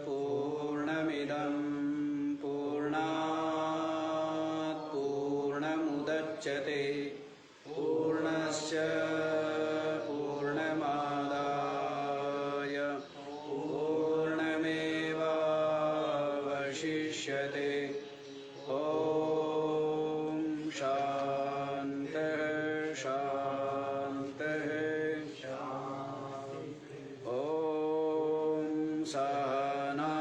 पूर्णमिदं पूर्णात् पूर्णमुदच्यते पूर्णस्य पूर्णमादाय पूर्णमेवावशिष्यते। ॐ शान्तिः शान्तिः शान्तिः। ॐ सहना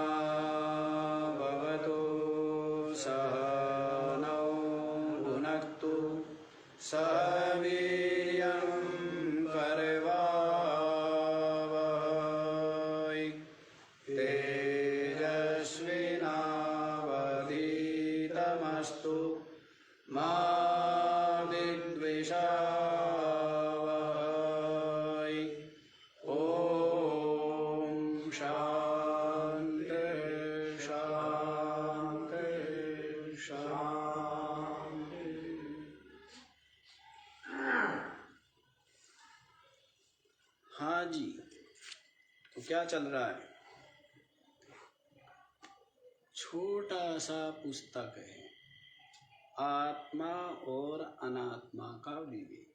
भवतु सहनौ भुनक्तु सह वीर्यं करवावहै तेजस्विनावधीतमस्तु मा विद्विषावहै। ॐ शान्तिः शान्तिः शान्तिः। हाँ जी, तो क्या चल रहा है? छोटा सा पुस्तक है, आत्मा और अनात्मा का विवेक।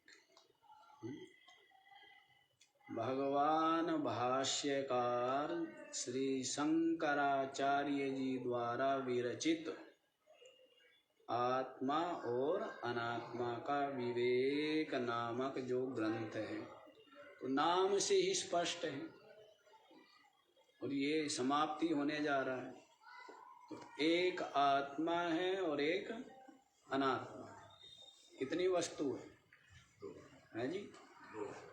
भगवान भाष्यकार श्री शंकराचार्य जी द्वारा विरचित आत्मा और अनात्मा का विवेक नामक जो ग्रंथ है, तो नाम से ही स्पष्ट है और ये समाप्ति होने जा रहा है। तो एक आत्मा है और एक अनात्मा है। कितनी वस्तु है जी?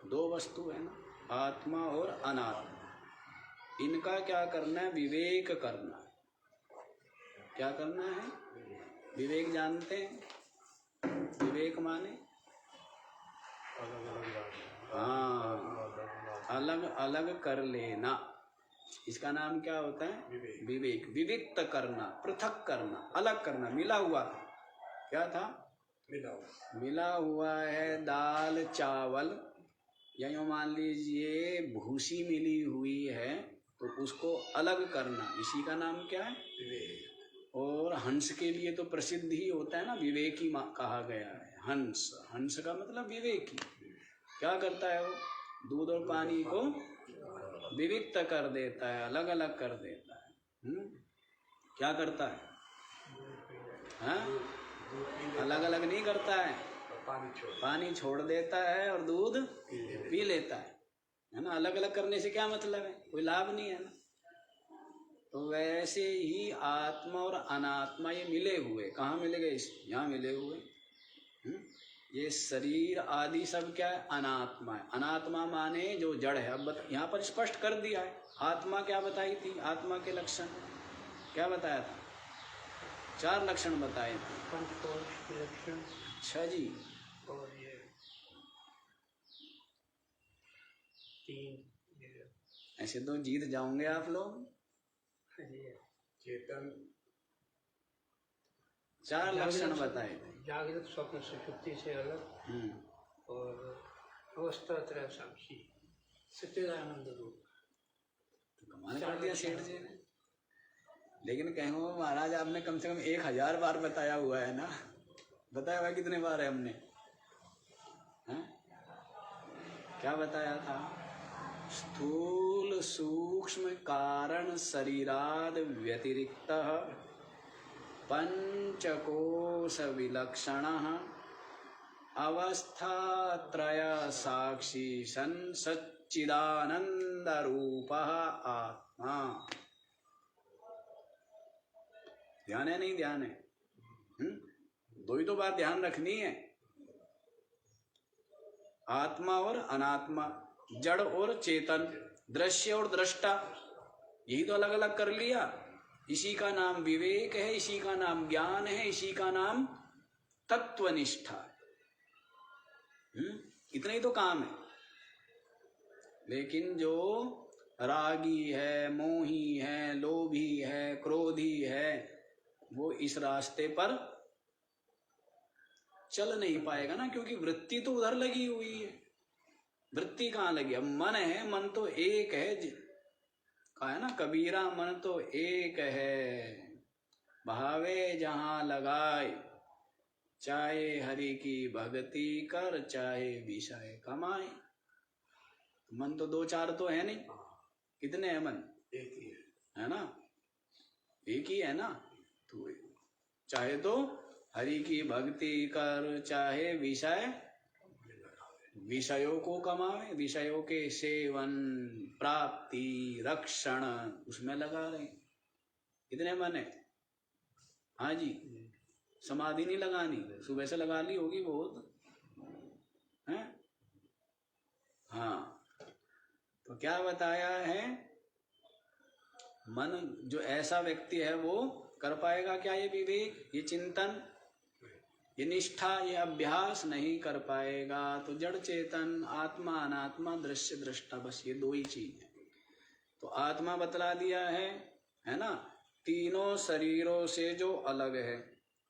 दो वस्तु है ना, आत्मा और अनात्मा। इनका क्या करना है? विवेक करना है। क्या करना है? विवेक जानते हैं? विवेक माने हाँ, अलग अलग कर लेना। इसका नाम क्या होता है? विवेक। विविक्त करना, पृथक करना, अलग करना। मिला हुआ क्या था? मिला हुआ है दाल चावल, या यूँ मान लीजिए भूसी मिली हुई है, तो उसको अलग करना, इसी का नाम क्या है? विवेक। और हंस के लिए तो प्रसिद्ध ही होता है ना, विवेकी कहा गया है। हंस, हंस का मतलब विवेकी। क्या करता है वो? दूध और पानी को विविक्त कर देता है, अलग अलग कर देता है। क्या करता है? हाँ? अलग अलग नहीं करता है, पानी छोड़ देता है और दूध पी लेता है ना। अलग अलग करने से क्या मतलब है? कोई लाभ नहीं है ना। तो वैसे ही आत्मा और अनात्मा ये मिले हुए, कहाँ मिले गए? यहाँ मिले हुए। ये शरीर आदि सब क्या है? अनात्मा है। अनात्मा माने जो जड़ है। अब यहाँ पर स्पष्ट कर दिया है। आत्मा क्या बताई थी? आत्मा के लक्षण क्या बताया था? 4 लक्षण बताए थे। अच्छा जी। और ये 3 ऐसे तो जीत जाओगे आप लोग। चेतन 4 लक्षण बताए थे। जागृत स्वप्न सुषुप्ति से अलग, और अवस्था त्रय साक्षी सच्चिदानंद रूप। तो कमाल कर दिया सेठ जी ने। लेकिन कहो महाराज, आपने कम से कम 1000 बार बताया हुआ है ना। बताया हुआ कितने बार है हमने? क्या बताया था? स्थूल सूक्ष्म कारण शरीराद व्यतिरिक्तः पंचकोश विलक्षणः अवस्थात्रय साक्षी सन सच्चिदानंद रूपः आत्मा। ध्यान है? नहीं ध्यान है? दो ही तो बात ध्यान रखनी है, आत्मा और अनात्मा, जड़ और चेतन, दृश्य और दृष्टा। यही तो अलग अलग कर लिया। इसी का नाम विवेक है, इसी का नाम ज्ञान है, इसी का नाम तत्वनिष्ठा है। इतना ही तो काम है। लेकिन जो रागी है, मोही है, लोभी है, क्रोधी है, वो इस रास्ते पर चल नहीं पाएगा ना, क्योंकि वृत्ति तो उधर लगी हुई है। वृत्ति कहाँ लगी? अब मन है, मन तो एक है, कहा है ना, कबीरा मन तो एक है, भावे जहां लगाए, चाहे हरि की भक्ति कर, चाहे विषय कमाए। मन तो दो चार तो है नहीं, कितने हैं मन? एक ही है ना, एक ही है ना। तो चाहे तो हरि की भक्ति कर, चाहे विषयों को कमावे, विषयों के सेवन, प्राप्ति, रक्षण, उसमें लगा रहे। कितने मन है? हाँ जी, समाधि नहीं लगानी, सुबह से लगा ली होगी बहुत है। हाँ, तो क्या बताया है, मन जो ऐसा व्यक्ति है वो कर पाएगा क्या ये विवेक, ये चिंतन, ये निष्ठा, ये अभ्यास नहीं कर पाएगा। तो जड़ चेतन, आत्मा अनात्मा, दृश्य दृष्टा, बस ये दो ही चीज है। तो आत्मा बतला दिया है ना, तीनों शरीरों से जो अलग है।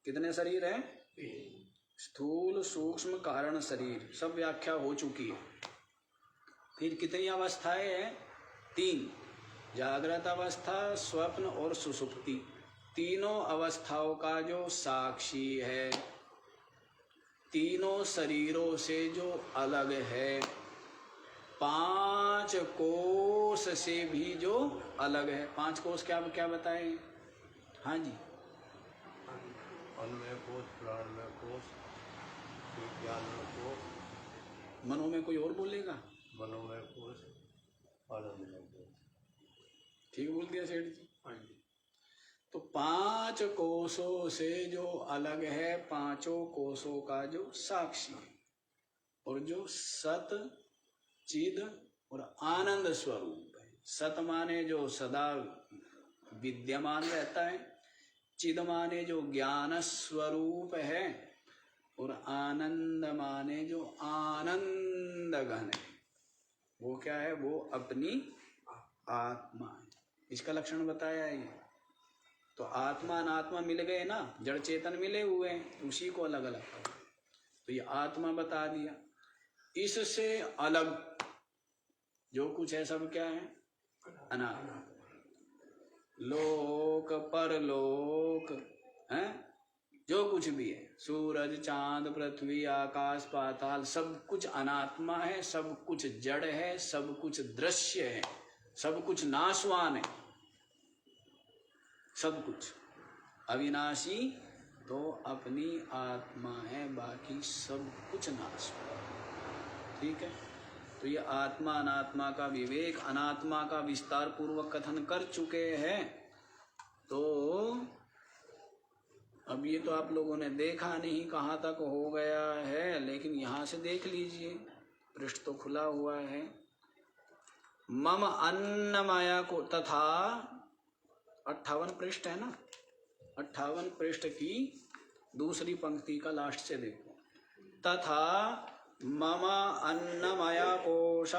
कितने शरीर है? स्थूल सूक्ष्म कारण शरीर, सब व्याख्या हो चुकी है। फिर कितनी अवस्थाएं हैं? 3, जागृत अवस्था, स्वप्न और सुषुप्ति। तीनों अवस्थाओं का जो साक्षी है, तीनों शरीरों से जो अलग है, 5 कोष से भी जो अलग है। 5 कोष क्या क्या बताए? हाँ जी, अन्नमय कोश, प्राणमय कोश, विज्ञानमय कोश, मनो में कोई और बोलेगा? मनोमय कोश, आनंदमय कोश। ठीक बोल दिया सेठ जी। हाँ जी। तो 5 कोषों से जो अलग है, 5 कोषों का जो साक्षी है, और जो सत चिद और आनंद स्वरूप है। सत माने जो सदा विद्यमान रहता है, चिद माने जो ज्ञान स्वरूप है, और आनंद माने जो आनंद घन है। वो क्या है? वो अपनी आत्मा है। इसका लक्षण बताया है ये। तो आत्मा अनात्मा मिल गए ना, जड़ चेतन मिले हुए हैं, उसी को अलग अलग कर। तो ये आत्मा बता दिया। इससे अलग जो कुछ है सब क्या है? अनात्मा। लोक परलोक है, जो कुछ भी है, सूरज चांद पृथ्वी आकाश पाताल, सब कुछ अनात्मा है, सब कुछ जड़ है, सब कुछ दृश्य है, सब कुछ नाशवान है। सब कुछ अविनाशी तो अपनी आत्मा है, बाकी सब कुछ नाशवान। ठीक है, तो ये आत्मा अनात्मा का विवेक, अनात्मा का विस्तार पूर्वक कथन कर चुके हैं। तो अब ये तो आप लोगों ने देखा नहीं कहाँ तक हो गया है, लेकिन यहाँ से देख लीजिए, पृष्ठ तो खुला हुआ है। मम अन्नमया को तथा 58 पृष्ठ है ना, 58 पृष्ठ की दूसरी पंक्ति का लास्ट से देखो। तथा मम अन्नमया कोश,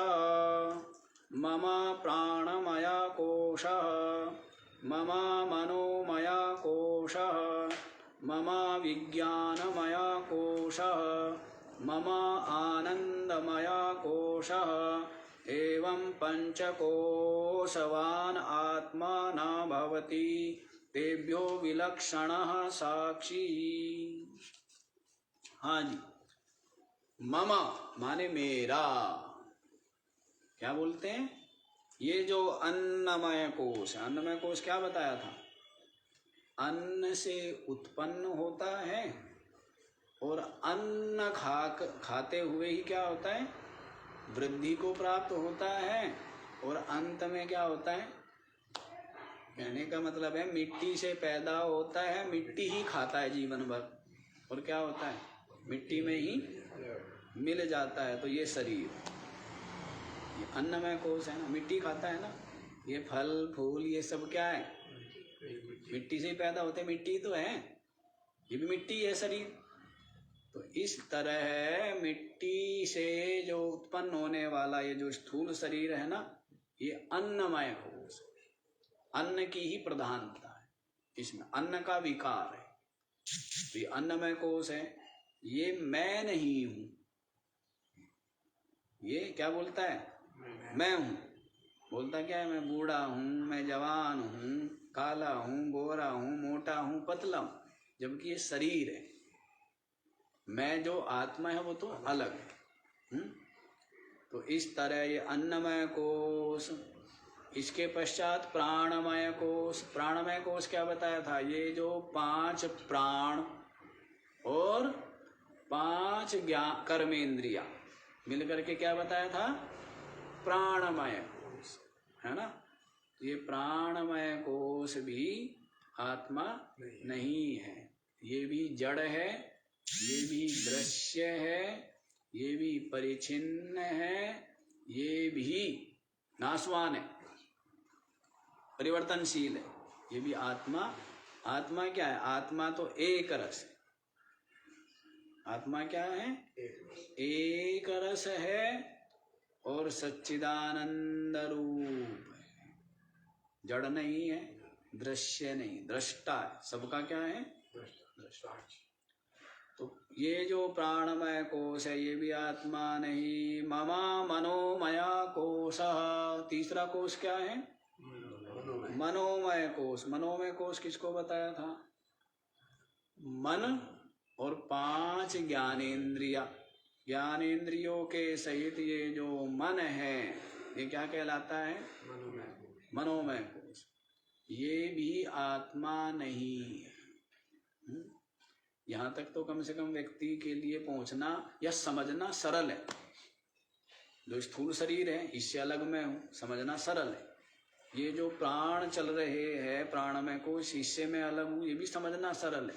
मम प्राणमया कोश, मम मनोमया कोश, मम विज्ञानमया कोश, मम आनंदमया कोश, एवं पंचकोशवान आत्मा न भवति, तेभ्यो विलक्षणः साक्षी। हाँ जी, मम माने मेरा। क्या बोलते हैं? ये जो अन्नमय कोश, अन्नमय कोश क्या बताया था? अन्न से उत्पन्न होता है, और अन्न खाते हुए ही क्या होता है? वृद्धि को प्राप्त होता है, और अंत में क्या होता है? कहने का मतलब है मिट्टी से पैदा होता है, मिट्टी ही खाता है जीवन भर, और क्या होता है? मिट्टी में ही मिल जाता है। तो ये शरीर, ये अन्नमय कोश है ना, मिट्टी खाता है ना। ये फल फूल ये सब क्या है? मिट्टी से ही पैदा होते, मिट्टी तो है, ये भी मिट्टी है शरीर। तो इस तरह मिट्टी से जो उत्पन्न होने वाला ये जो स्थूल शरीर है ना, ये अन्नमय कोश, अन्न की ही प्रधानता है, इसमें अन्न का विकार है। तो ये अन्नमय कोश है, ये मैं नहीं हूं। ये क्या बोलता है? मैं हूं। बोलता क्या है, मैं बूढ़ा हूँ, मैं जवान हूँ, काला हूँ, गोरा हूँ, मोटा हूँ, पतला हूँ, जबकि ये शरीर है। मैं जो आत्मा है वो तो अलग है। तो इस तरह ये अन्नमय कोश, इसके पश्चात प्राणमय कोश। प्राणमय कोश क्या बताया था, ये जो 5 प्राण और 5 ज्ञान कर्मेंद्रिया मिलकर के क्या बताया था, प्राणमय कोश, है ना। ये प्राणमय कोश भी आत्मा नहीं है, ये भी जड़ है, ये भी दृश्य है, ये भी परिच्छिन्न है, ये भी नाशवान है, परिवर्तनशील है। ये भी आत्मा, आत्मा क्या है, आत्मा तो एक रस है। आत्मा क्या है, एक रस है और सच्चिदानंद रूप है, जड़ नहीं है, दृश्य नहीं, दृष्टा है, सबका क्या है, दृष्टा। तो ये जो प्राणमय कोश है ये भी आत्मा नहीं। ममा मनोमया कोश, तीसरा कोश क्या है, मनोमय कोश। मनोमय कोश किसको बताया था, मन और 5 ज्ञानेंद्रिया, ज्ञानेंद्रियों के सहित ये जो मन है ये क्या कहलाता है, मनोमय कोश। ये भी आत्मा नहीं है। यहाँ तक तो कम से कम व्यक्ति के लिए पहुंचना या समझना सरल है। जो स्थूल शरीर है इससे अलग मैं हूँ, समझना सरल है। ये जो प्राण चल रहे हैं, प्राणमय कोश, इससे मैं अलग हूँ, ये भी समझना सरल है।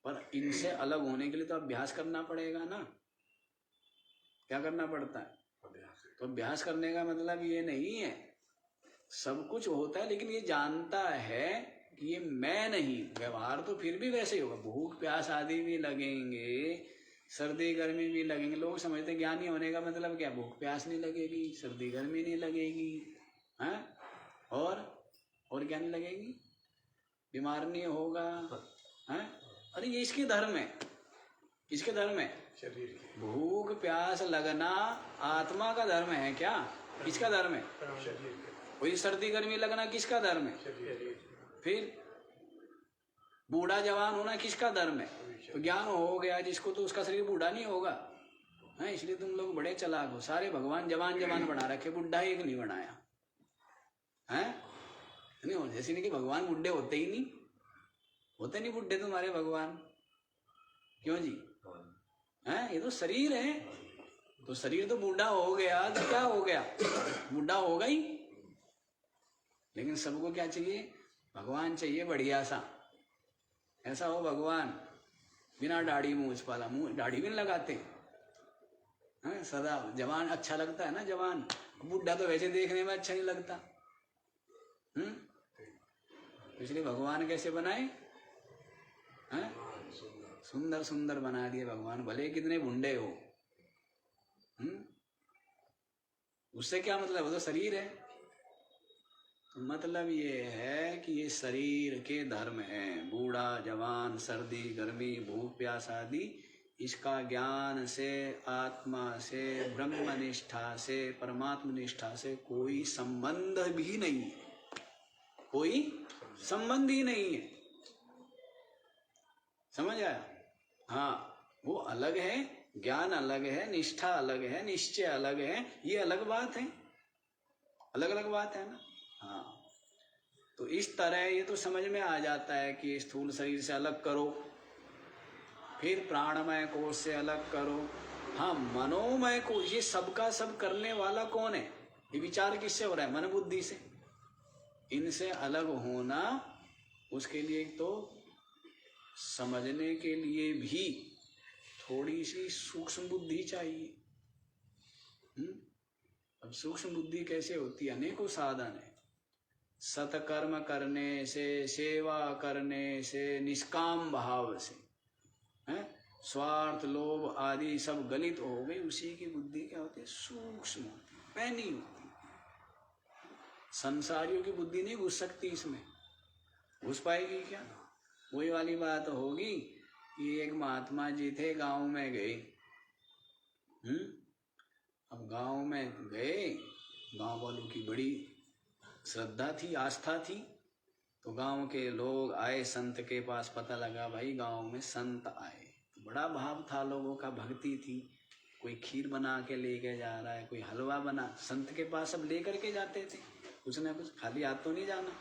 पर इनसे अलग होने के लिए तो अभ्यास करना पड़ेगा ना। क्या करना पड़ता है, तो अभ्यास करने का मतलब ये नहीं है सब कुछ होता है, लेकिन ये जानता है कि ये मैं नहीं। व्यवहार तो फिर भी वैसे ही होगा, भूख प्यास आदि भी लगेंगे, सर्दी गर्मी भी लगेंगे। लोग समझते ज्ञानी होने का मतलब क्या, भूख प्यास नहीं लगेगी, सर्दी गर्मी नहीं लगेगी, हैं, और क्या नहीं लगेगी, बीमार नहीं होगा, हैं। अरे ये इसके धर्म है, किसके धर्म है, शरीर। भूख प्यास लगना आत्मा का धर्म है क्या, किसका धर्म है, वही सर्दी गर्मी लगना किसका धर्म है, फिर बूढ़ा जवान होना किसका धर्म है। तो ज्ञान हो गया जिसको तो उसका शरीर बूढ़ा नहीं होगा, है। इसलिए तुम लोग बड़े चालाक हो, सारे भगवान जवान जवान बना रखे, बुढ़ा एक नहीं बनाया है। नहीं हो जैसे नहीं कि भगवान बुढ़े होते ही नहीं, होते नहीं बुढ़े तुम्हारे भगवान, क्यों जी, हैं। ये तो शरीर है, तो शरीर तो बूढ़ा हो गया तो क्या हो गया, बूढ़ा होगा ही। लेकिन सबको क्या चाहिए, भगवान चाहिए बढ़िया सा, ऐसा हो भगवान, बिना दाढ़ी मूछ पाला, मुंह दाढ़ी भी नहीं लगाते हैं, सदा जवान अच्छा लगता है ना जवान। बूढ़ा तो वैसे देखने में अच्छा नहीं लगता। इसलिए भगवान कैसे बनाए हैं, सुंदर सुंदर बना दिए भगवान, भले कितने बुंडे हो। उससे क्या मतलब, वो तो शरीर है। तो मतलब ये है कि ये शरीर के धर्म हैं, बूढ़ा जवान, सर्दी गर्मी, भूख प्यास आदि, इसका ज्ञान से, आत्मा से, ब्रह्मनिष्ठा से, परमात्म निष्ठा से कोई संबंध भी नहीं है, कोई संबंध ही नहीं है। समझ आया, हाँ। वो अलग है, ज्ञान अलग है, निष्ठा अलग है, निश्चय अलग है, ये अलग बात है, अलग अलग बात है ना। हाँ, तो इस तरह ये तो समझ में आ जाता है कि स्थूल शरीर से अलग करो, फिर प्राणमय कोश से अलग करो। हाँ, मनोमय कोश, ये सबका सब करने वाला कौन है, ये विचार किससे हो रहा है, मन बुद्धि से। इनसे अलग होना, उसके लिए तो समझने के लिए भी थोड़ी सी सूक्ष्म बुद्धि चाहिए। अब सूक्ष्म बुद्धि कैसे होती है, अनेकों साधन है। सत्कर्म करने से, सेवा करने से, निष्काम भाव से, हैं, स्वार्थ लोभ आदि सब गलित हो गई, उसी की बुद्धि क्या होती है, सूक्ष्म, पैनी होती। संसारियों की बुद्धि नहीं घुस सकती इसमें, घुस पाएगी क्या। वही वाली बात होगी कि एक महात्मा जी थे, गांव में गए। अब गांव में गए गांव वालों की बड़ी श्रद्धा थी, आस्था थी। तो गांव के लोग आए संत के पास, पता लगा भाई गांव में संत आए। तो बड़ा भाव था लोगों का, भक्ति थी। कोई खीर बना के लेके जा रहा है, कोई हलवा बना, संत के पास सब लेकर के जाते थे, कुछ ना कुछ, खाली हाथ तो नहीं जाना।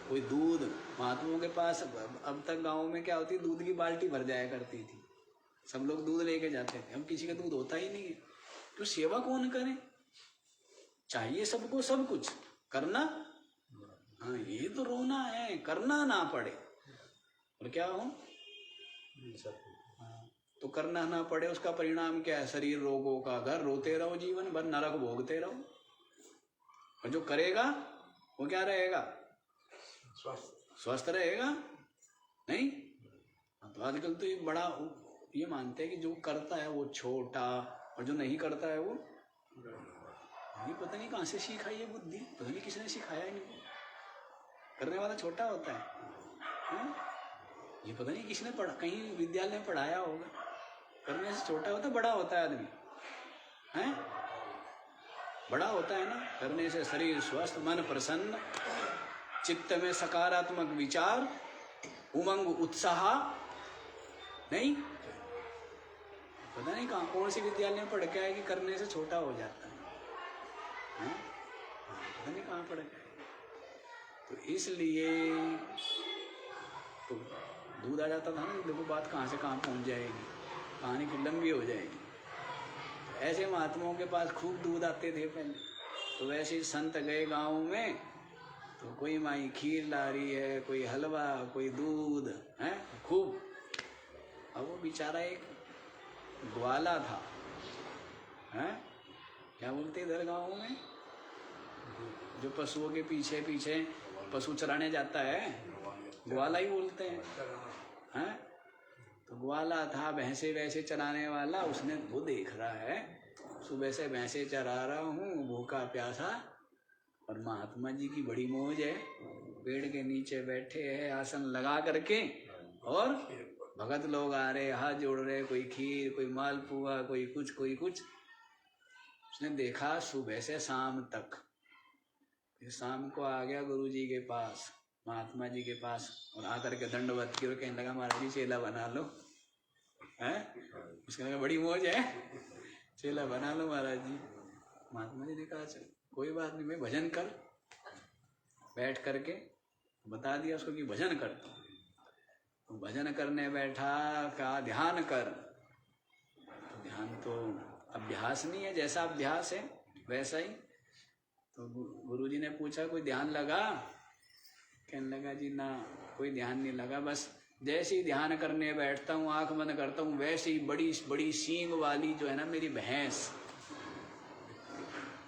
कोई दूध, महात्माओं के पास अब तक गाँव में क्या होती, दूध की बाल्टी भर जाया करती थी, सब लोग दूध लेके जाते थे। अब किसी का दूध होता ही नहीं है, तो सेवा कौन करे? चाहिए सबको सब कुछ करना। हाँ, ये तो रोना है, करना ना पड़े और क्या हो, तो करना ना पड़े, उसका परिणाम क्या है? शरीर रोगों का घर, रोते रहो जीवन भर, नरक भोगते रहो। और जो करेगा वो क्या रहेगा? स्वस्थ रहेगा। नहीं तो आजकल तो ये बड़ा ये मानते हैं कि जो करता है वो छोटा, और जो नहीं करता है वो, ये पता नहीं कहाँ से सीखा ये बुद्धि, पता नहीं किसने सिखाया इनको। करने वाला छोटा होता है, ये पता नहीं किसने पढ़ा, कहीं विद्यालय में पढ़ाया होगा। करने से छोटा होता, बड़ा होता है आदमी, हैं? बड़ा होता है ना। करने से शरीर स्वस्थ, मन प्रसन्न, चित्त में सकारात्मक विचार, उमंग उत्साह। नहीं पता नहीं कहाँ कौन सी विद्यालय में पढ़ के आए कि करने से छोटा हो जाता है, पता नहीं कहाँ पढ़ के। तो इसलिए तो दूध आ जाता था ना, देखो बात कहाँ से कहाँ पहुँच जाएगी, कहानी की लंबी हो जाएगी। ऐसे महात्माओं के पास खूब दूध आते थे पहले। तो वैसे ही संत गए गाँव में, तो कोई माई खीर ला रही है, कोई हलवा, कोई दूध है खूब। अब वो बेचारा एक ग्वाला था, हैं? क्या बोलते इधर गाँव में, जो पशुओं के पीछे पीछे पशु चराने जाता है, ग्वाला ही बोलते हैं। तो ग्वाला था, भैंसे वैसे चराने वाला। उसने वो देख रहा है, सुबह से भैंसे चरा रहा हूँ, भूखा प्यासा, और महात्मा जी की बड़ी मौज है, पेड़ के नीचे बैठे हैं आसन लगा करके, और भगत लोग आ रहे, हाथ जोड़ रहे, कोई खीर, कोई मालपुआ, कोई कुछ कोई कुछ। उसने देखा सुबह से शाम तक। फिर शाम को आ गया गुरु जी के पास, महात्मा जी के पास, और आकर के दंडवत की और कहने लगा महाराज जी चेला बना लो, हैं? उसके लगा बड़ी मौज है, चेला बना लो महाराज जी। महात्मा जी ने कहा चल कोई बात नहीं, मैं भजन कर। बैठ करके बता दिया उसको कि भजन कर। तो भजन करने बैठा, कहा ध्यान कर। तो ध्यान तो अभ्यास नहीं है, जैसा अभ्यास है वैसा ही। तो गुरुजी ने पूछा कोई ध्यान लगा? कहने लगा जी ना, कोई ध्यान नहीं लगा, बस जैसे ही ध्यान करने बैठता हूँ, आंख बंद करता हूँ, वैसे ही बड़ी बड़ी सींग वाली जो है ना मेरी भैंस,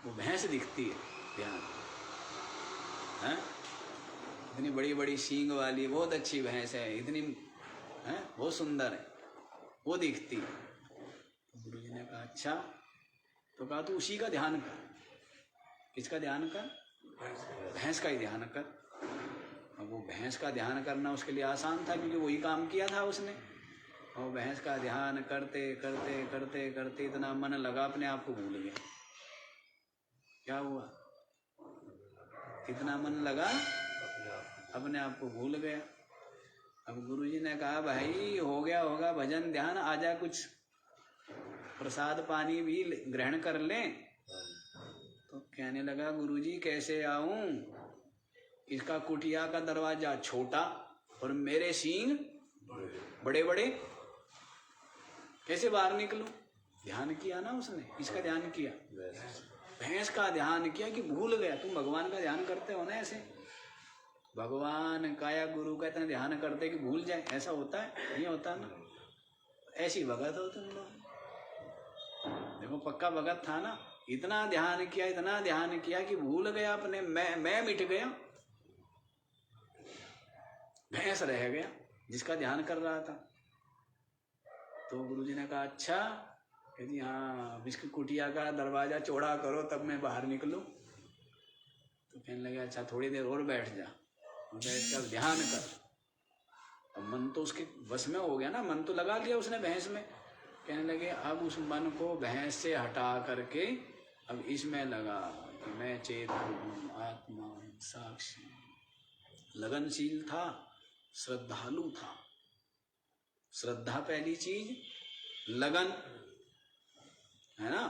वो भैंस दिखती है। ध्यान है, इतनी बड़ी बड़ी सींग वाली, बहुत अच्छी भैंस है, इतनी है, बहुत सुंदर है, वो दिखती है। तो गुरु जी ने कहा अच्छा। तो कहा तो उसी का ध्यान कर। किसका ध्यान कर? भैंस का ही ध्यान कर। अब वो भैंस का ध्यान करना उसके लिए आसान था, क्योंकि वही काम किया था उसने। और भैंस का ध्यान करते करते करते करते इतना मन लगा, अपने आप को भूल गया। क्या हुआ? इतना मन लगा, अपने आप को भूल गया। अब गुरुजी ने कहा भाई हो गया होगा भजन ध्यान, आजा कुछ प्रसाद पानी भी ग्रहण कर लें। तो कहने लगा गुरुजी कैसे आऊं, इसका कुटिया का दरवाजा छोटा और मेरे सींग बड़े बड़े, कैसे बाहर निकलूं? ध्यान किया ना उसने, इसका ध्यान किया, भैंस का ध्यान किया कि भूल गया। तुम भगवान का ध्यान करते हो ना, ऐसे भगवान का या गुरु का इतना ध्यान करते कि भूल जाए, ऐसा होता है? नहीं होता ना। ऐसी भगत हो तुम लोग। देखो पक्का भगत था ना, इतना ध्यान किया, इतना ध्यान किया कि भूल गया अपने, मैं मिट गया, भैंस रह गया जिसका ध्यान कर रहा था। तो गुरुजी ने कहा अच्छा कि जी हाँ, इसकी कुटिया का दरवाजा चौड़ा करो तब मैं बाहर निकलूं। तो कहने लगे अच्छा थोड़ी देर और बैठ जा, बैठ कर ध्यान कर। अब मन तो उसके बस में हो गया ना, मन तो लगा लिया उसने भैंस में। कहने लगे अब उस मन को भैंस से हटा करके अब इसमें लगा कि मैं चेतन हूँ, आत्मा हूँ, साक्षी, लगनशील था, श्रद्धालु था। श्रद्धा पहली चीज, लगन है ना,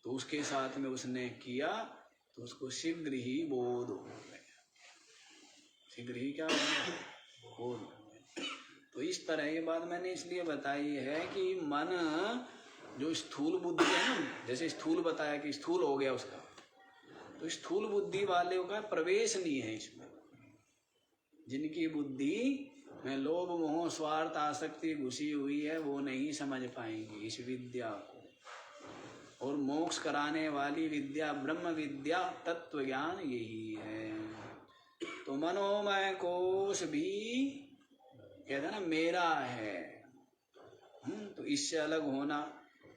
तो उसके साथ में उसने किया तो उसको शीघ्र ही बोध हो गया। शीघ्र ही क्या हो गया? बोध हो गया। तो इस तरह ये बात मैंने इसलिए बताई है कि मन जो स्थूल बुद्धि है ना, जैसे स्थूल बताया कि स्थूल हो गया उसका, तो स्थूल बुद्धि वाले का प्रवेश नहीं है इसमें। जिनकी बुद्धि में लोभ मोह स्वार्थ आसक्ति घुसी हुई है वो नहीं समझ पाएंगे इस विद्या को। और मोक्ष कराने वाली विद्या ब्रह्म विद्या तत्व ज्ञान यही है। तो मनोमय कोश भी कहते हैं ना मेरा है, तो इससे अलग होना।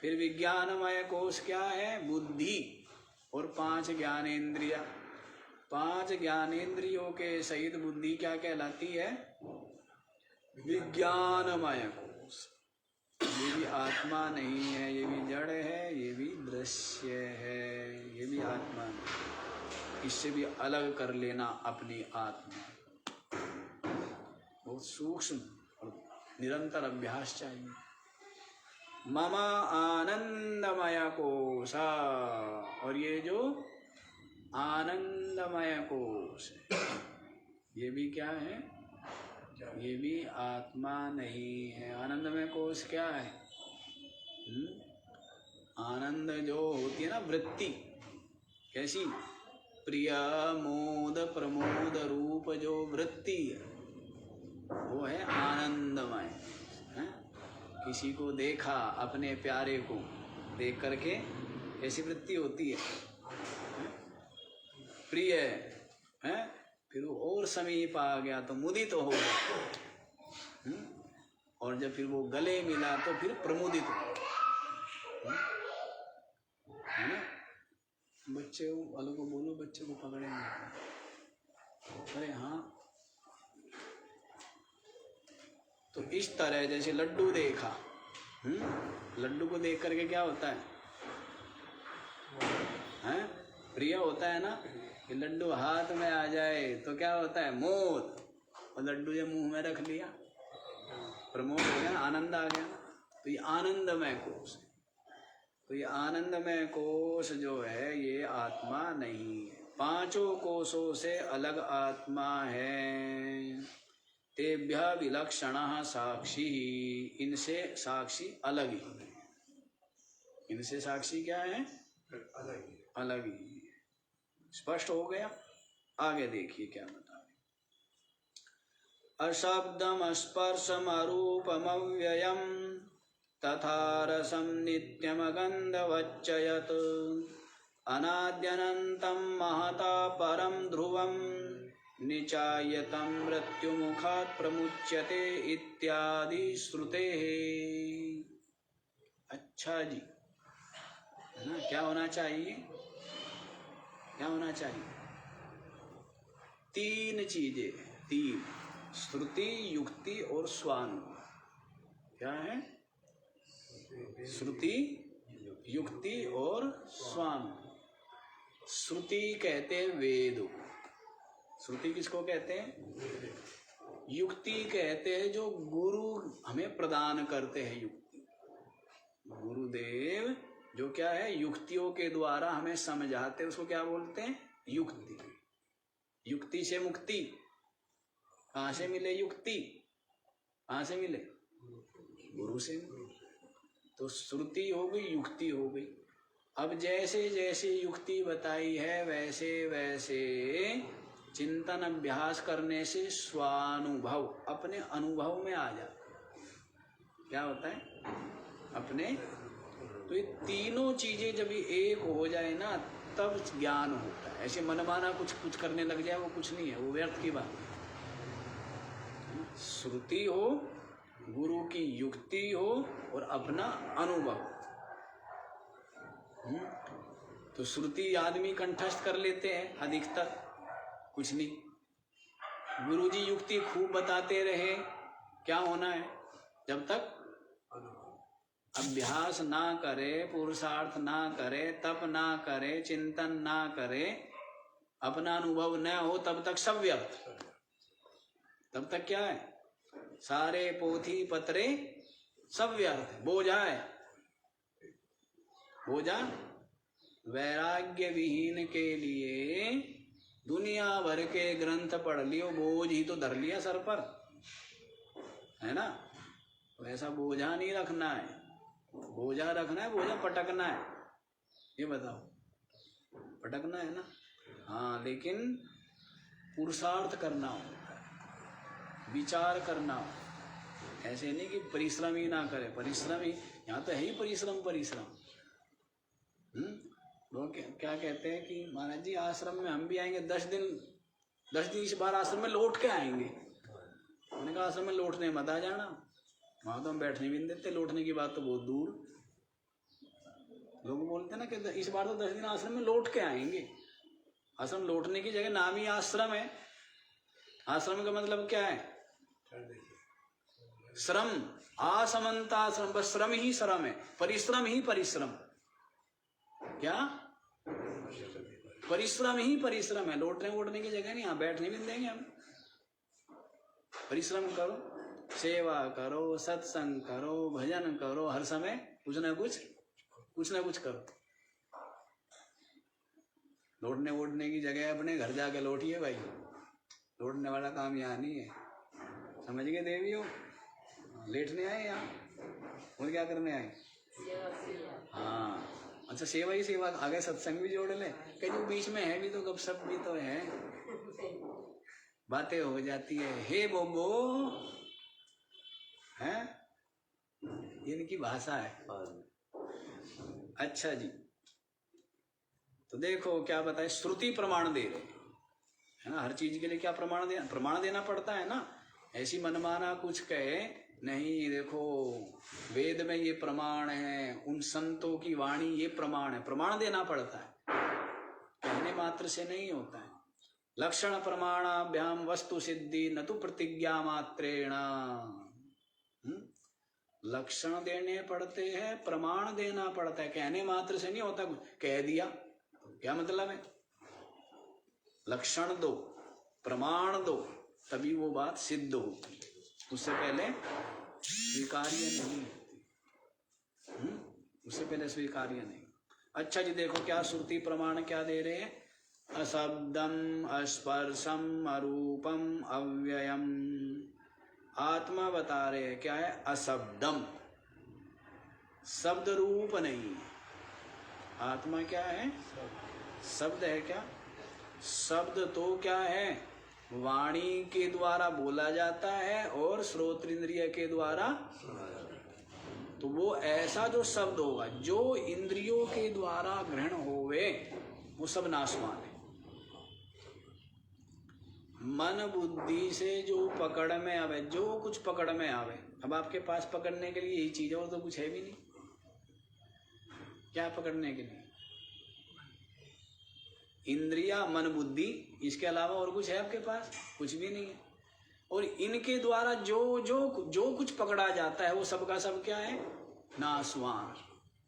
फिर विज्ञानमय कोश क्या है? बुद्धि और 5 ज्ञानेंद्रिय। 5 ज्ञानेंद्रियों के सहित बुद्धि क्या कहलाती है? विज्ञानमय कोश। ये भी आत्मा नहीं है, ये भी जड़ है, ये भी दृश्य है, ये भी आत्मा नहीं। इससे भी अलग कर लेना अपनी आत्मा। बहुत सूक्ष्म और निरंतर अभ्यास चाहिए। मम आनंदमय कोश, और ये जो आनंदमय कोश है ये भी क्या है? ये भी आत्मा नहीं है। आनंदमय कोश क्या है? आनंद जो होती है ना वृत्ति, कैसी? प्रिय मोद प्रमोद रूप जो वृत्ति है वो है आनंदमय है? किसी को देखा, अपने प्यारे को देख करके ऐसी वृत्ति होती है, प्रिय है, फिर वो और समीप आ गया तो मुदित हो गया, और जब फिर वो गले मिला तो फिर प्रमुदित हो गया, है ना। बच्चे वालों को बोलो, बच्चे को पकड़ेंगे, अरे हाँ। तो इस तरह जैसे लड्डू देखा, लड्डू को देख करके क्या होता है? हैं? प्रिय होता है ना। कि लड्डू हाथ में आ जाए तो क्या होता है? मोद। और लड्डू जब मुंह में रख लिया प्रमोद हो गया, आनंद आ गया। तो ये आनंदमय कोश है। तो ये आनंदमय कोश जो है ये आत्मा नहीं है। 5 कोशों से अलग आत्मा है। तेभ्य विलक्षणः साक्षी, इनसे साक्षी अलग ही है। इनसे साक्षी क्या है? अलग ही। स्पष्ट हो गया? आगे देखिए क्या बता रहे। अशब्दम स्पर्शम अरूपम अव्ययम तथा रसम नित्यम गंधवच्चयत् अनाद्यनन्तं महता परम ध्रुवम निचायतं मृत्युमुखात् प्रमुच्यते इत्यादि श्रुते। अच्छा जी, है ना। क्या होना चाहिए? क्या होना चाहिए? 3 चीजें, 3, श्रुति, युक्ति और स्वानुभव। क्या है? श्रुति, युक्ति और स्वानुभव। श्रुति कहते हैं वेद। श्रुति किसको कहते हैं? युक्ति कहते हैं जो गुरु हमें प्रदान करते हैं। युक्ति, गुरुदेव जो क्या है? युक्तियों के द्वारा हमें समझाते हैं, उसको क्या बोलते हैं? युक्ति। युक्ति से मुक्ति कहाँ से मिले? युक्ति कहाँ से मिले? गुरु से। तो श्रुति हो गई, युक्ति हो गई। अब जैसे जैसे युक्ति बताई है वैसे वैसे चिंतन अभ्यास करने से स्वानुभव, अपने अनुभव में आ जाता। क्या होता है? अपने। तो ये तीनों चीजें जब एक हो जाए ना तब ज्ञान होता है। ऐसे मनमाना कुछ करने लग जाए वो कुछ नहीं है, वो व्यर्थ की बात है। श्रुति हो, गुरु की युक्ति हो और अपना अनुभव। तो श्रुति आदमी कंठस्थ कर लेते हैं अधिकतर, कुछ नहीं। गुरुजी युक्ति खूब बताते रहे, क्या होना है? जब तक अभ्यास ना करे, पुरुषार्थ ना करे, तप ना करे, चिंतन ना करे, अपना अनुभव न हो, तब तक सब व्यर्थ। तब तक क्या है? सारे पोथी पत्रे सब व्यर्थ, बोझा है, बोझा। वैराग्य विहीन के लिए दुनिया भर के ग्रंथ पढ़ लियो, बोझ ही तो धर लिया सर पर, है ना। वैसा बोझा नहीं रखना है, बोझा रखना है, बोझा पटकना है। ये बताओ, पटकना है ना? हाँ, लेकिन पुरुषार्थ करना हो, विचार करना हो। ऐसे नहीं कि परिश्रम ही ना करे, परिश्रम ही, यहाँ तो है ही परिश्रम, परिश्रम। लोग क्या कहते हैं कि महाराज जी आश्रम में हम भी आएंगे 10 दिन इस बार आश्रम में लौट के आएंगे। उन्होंने कहा आश्रम में लौटने मत आ जाना, वहां तो हम बैठने भी नहीं देते, लौटने की बात तो बहुत दूर। लोग बोलते हैं ना कि इस बार तो 10 दिन आश्रम में लौट के आएंगे। आश्रम लौटने की जगह नाम ही आश्रम है। आश्रम का मतलब क्या है? श्रम, आसमंताश्रम, बस श्रम ही श्रम है, परिश्रम ही परिश्रम। क्या? परिश्रम ही परिश्रम है, लौटने वोटने की जगह नहीं, यहाँ बैठने भी देंगे हम। परिश्रम करो, सेवा करो, सत्संग करो, भजन करो, हर समय कुछ ना कुछ करो। लौटने वोटने की जगह अपने घर जाके लौटिए भाई, लौटने वाला काम यहाँ नहीं है। समझ गए देवियों? लेटने आए यहाँ और क्या करने आए? हाँ, अच्छा, सेवा ही सेवा, आगे सत्संग भी जोड़ ले, कहीं जो बीच में है भी तो गपशप भी तो है, बातें हो जाती है। हे बोबो, हैं, इनकी भाषा है। अच्छा जी, तो देखो क्या बताए, श्रुति प्रमाण दे रहे है ना। हर चीज के लिए क्या प्रमाण देना पड़ता है ना। ऐसी मनमाना कुछ कहे नहीं, देखो वेद में ये प्रमाण है, उन संतों की वाणी ये प्रमाण है, प्रमाण देना पड़ता है, कहने मात्र से नहीं होता है। लक्षण प्रमाणाभ्याम वस्तु सिद्धि न तो प्रतिज्ञा मात्रेण। लक्षण देने पड़ते हैं, प्रमाण देना पड़ता है, कहने मात्र से नहीं होता। कुछ कह दिया क्या मतलब है? लक्षण दो, प्रमाण दो, तभी वो बात सिद्ध होती, उससे पहले स्वीकार्य नहीं होती। उससे पहले स्वीकार्य नहीं। अच्छा जी, देखो क्या श्रुति प्रमाण क्या दे रहे हैं। अशब्दम, अस्पर्शम, अरूपम, अव्ययम। आत्मा बता रहे हैं क्या है? अशब्दम, शब्द रूप नहीं। आत्मा क्या है? शब्द है क्या? शब्द तो क्या है? वाणी के द्वारा बोला जाता है और श्रोत्रेंद्रिय के द्वारा। तो वो ऐसा जो शब्द होगा जो इंद्रियों के द्वारा ग्रहण होवे, वो सब नाशवान है। मन बुद्धि से जो पकड़ में आवे, जो कुछ पकड़ में आवे, अब आपके पास पकड़ने के लिए यही चीज है, और तो कुछ है भी नहीं। क्या पकड़ने के लिए? इंद्रिया, मन, बुद्धि, इसके अलावा और कुछ है आपके पास? कुछ भी नहीं है। और इनके द्वारा जो कुछ पकड़ा जाता है वो सबका सब क्या है? नाशवान,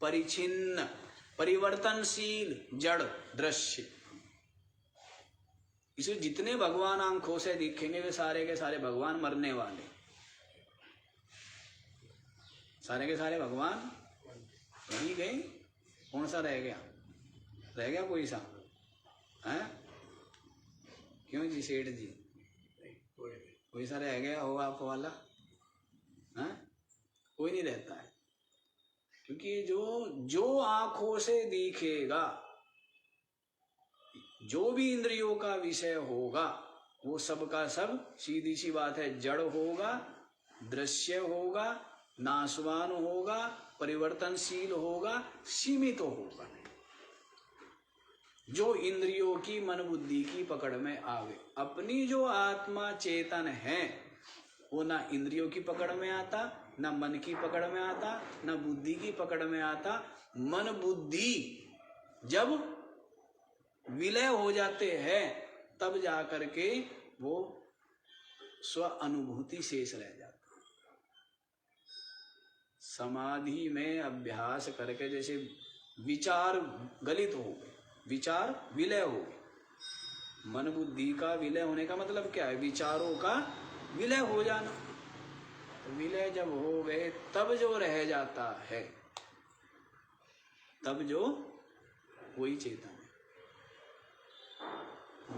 परिचिन्न, परिवर्तनशील, जड़, दृश्य। इसे जितने भगवान आंखों से दिखेंगे वे सारे के सारे भगवान मरने वाले, सारे के सारे भगवान नहीं गए। कौन सा रह गया? रह गया कोई सा? है? क्यों जी सेठ जी, कोई सा रह गया हो आप वाला? है? कोई नहीं रहता है, क्योंकि जो आंखों से दिखेगा, जो भी इंद्रियों का विषय होगा, वो सब का सब सीधी सी बात है, जड़ होगा, दृश्य होगा, नाशवान होगा, परिवर्तनशील होगा, सीमित होगा। जो इंद्रियों की, मन बुद्धि की पकड़ में आवे। अपनी जो आत्मा चेतन है वो ना इंद्रियों की पकड़ में आता, ना मन की पकड़ में आता, ना बुद्धि की पकड़ में आता। मन बुद्धि जब विलय हो जाते हैं तब जाकर के वो स्व अनुभूति शेष रह जाता। समाधि में अभ्यास करके जैसे विचार गलित हो गए, विचार विलय हो गए। मन बुद्धि का विलय होने का मतलब क्या है? विचारों का विलय हो जाना। तो विलय जब हो गए तब जो रह जाता है, तब जो वही चेतन है।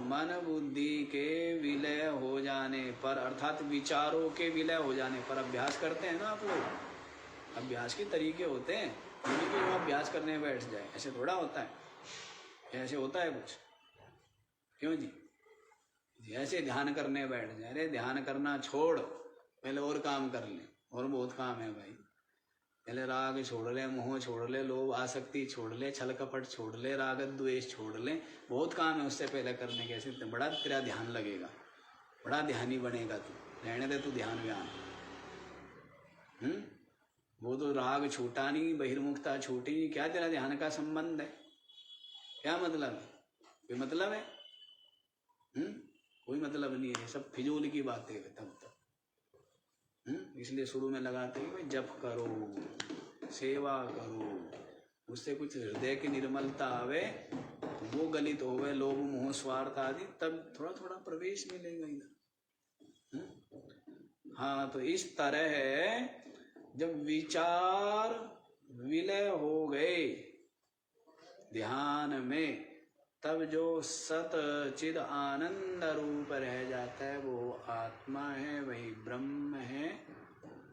मन बुद्धि के विलय हो जाने पर, अर्थात विचारों के विलय हो जाने पर, अभ्यास करते हैं ना आप लोग, अभ्यास के तरीके होते हैं। नहीं कि वो अभ्यास करने बैठ जाए, ऐसे थोड़ा होता है। ऐसे होता है कुछ? क्यों जी? ऐसे ध्यान करने बैठ जाए, अरे ध्यान करना छोड़, पहले और काम कर ले। और बहुत काम है भाई। पहले राग छोड़ ले, मोह छोड़ ले, लोभ आसक्ति छोड़ ले, छल कपट छोड़ ले, राग द्वेष छोड़ ले। बहुत काम है उससे पहले करने के। ऐसे बड़ा तेरा ध्यान लगेगा, बड़ा ध्यानी बनेगा तू। रहने दे तू ध्यान व्यान। वो तो राग छूटा नहीं, बहिर्मुखता छूटी नहीं, क्या तेरा ध्यान का संबंध है? क्या मतलब है? कोई मतलब है? कोई मतलब नहीं है। सब फिजूल की बातें है तब तक। इसलिए शुरू में लगाते हैं भाई जप करो, सेवा करो, उससे कुछ हृदय की निर्मलता आवे, वो गलित होवे लोभ मोह स्वार्थ आदि, तब थोड़ा थोड़ा प्रवेश मिलेगा इधर। हाँ, तो इस तरह जब विचार विलय हो गए ध्यान में, तब जो सत चिद आनंद रूप रह जाता है वो आत्मा है, वही ब्रह्म है,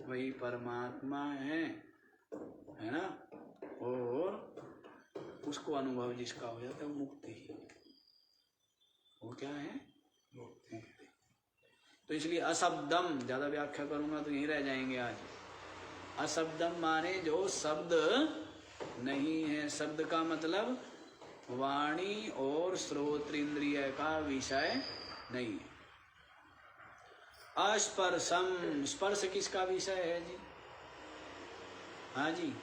वही परमात्मा है ना। और उसको अनुभव जिसका हो जाता है वो मुक्ति ही। वो क्या है? मुक्ति। तो इसलिए अशब्दम, ज्यादा व्याख्या करूंगा तो यहीं रह जाएंगे आज। अशब्दम माने जो शब्द नहीं है। शब्द का मतलब वाणी और श्रोत्र इंद्रिय का विषय नहीं है। अस्पर्शम, स्पर्श किसका विषय है जी? हाँ जी,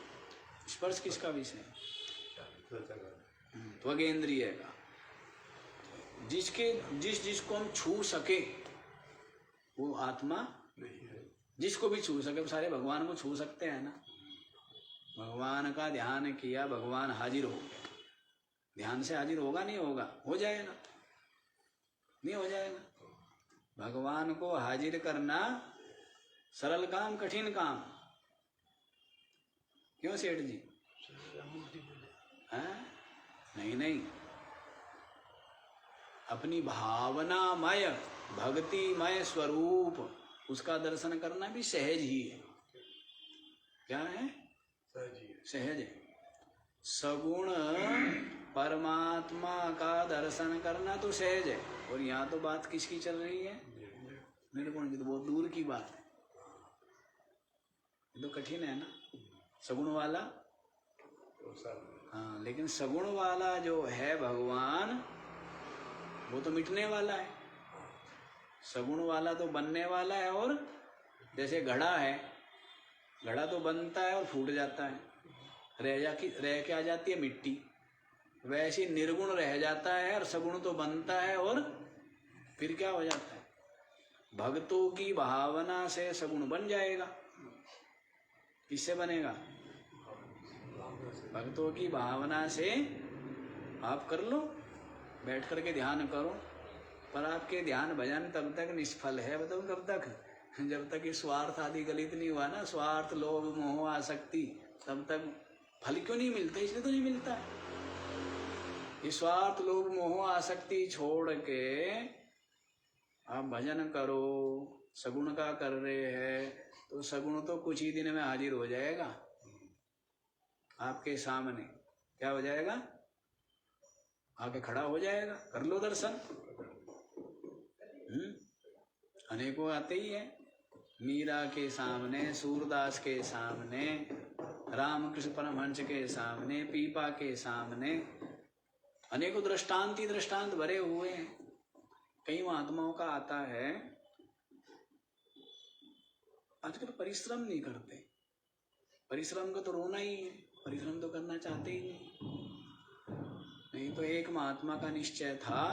स्पर्श किसका विषय है? त्वगेंद्रिय का। जिसको हम छू सके वो आत्मा नहीं है। जिसको भी छू सके, सारे भगवान को छू सकते हैं ना। भगवान का ध्यान किया, भगवान हाजिर हो गया। ध्यान से हाजिर होगा नहीं होगा? हो जाएगा, नहीं हो जाएगा? भगवान को हाजिर करना सरल काम कठिन काम? क्यों सेठ जी? हाँ? नहीं, अपनी भावनामय भक्तिमय स्वरूप उसका दर्शन करना भी सहज ही है। क्या है? सहज है। सगुण परमात्मा का दर्शन करना तो सहज है। और यहाँ तो बात किसकी चल रही है? निर्गुण की। तो बहुत दूर की बात है, ये तो कठिन है ना। सगुण वाला, हाँ, लेकिन सगुण वाला जो है भगवान, वो तो मिटने वाला है। सगुण वाला तो बनने वाला है। और जैसे घड़ा है, घड़ा तो बनता है और फूट जाता है, रह के आ जाती है मिट्टी। वैसे निर्गुण रह जाता है और सगुण तो बनता है और फिर क्या हो जाता है? भक्तों की भावना से सगुण बन जाएगा। किससे बनेगा? भक्तों की भावना से। आप कर लो, बैठ करके ध्यान करो, पर आपके ध्यान भजन तब तक निष्फल है। बताओ कब तक? जब तक ये स्वार्थ आदि गलित नहीं हुआ ना, स्वार्थ लोभ मोह आसक्ति, तब तक फल क्यों नहीं मिलता? इसलिए तो नहीं मिलता है। ये स्वार्थ लोभ मोह आसक्ति छोड़ के आप भजन करो, सगुण का कर रहे हैं, तो सगुण तो कुछ ही दिन में हाजिर हो जाएगा आपके सामने। क्या हो जाएगा? आके खड़ा हो जाएगा। कर लो दर्शन। अनेकों आते ही है, मीरा के सामने, सूरदास के सामने, रामकृष्ण परमहंस के सामने, पीपा के सामने, अनेकों दृष्टांत ही दृष्टांत भरे हुए हैं। कई महात्माओं का आता है, आजकल परिश्रम नहीं करते। परिश्रम का तो रोना ही है, परिश्रम तो करना चाहते ही नहीं। तो एक महात्मा का निश्चय था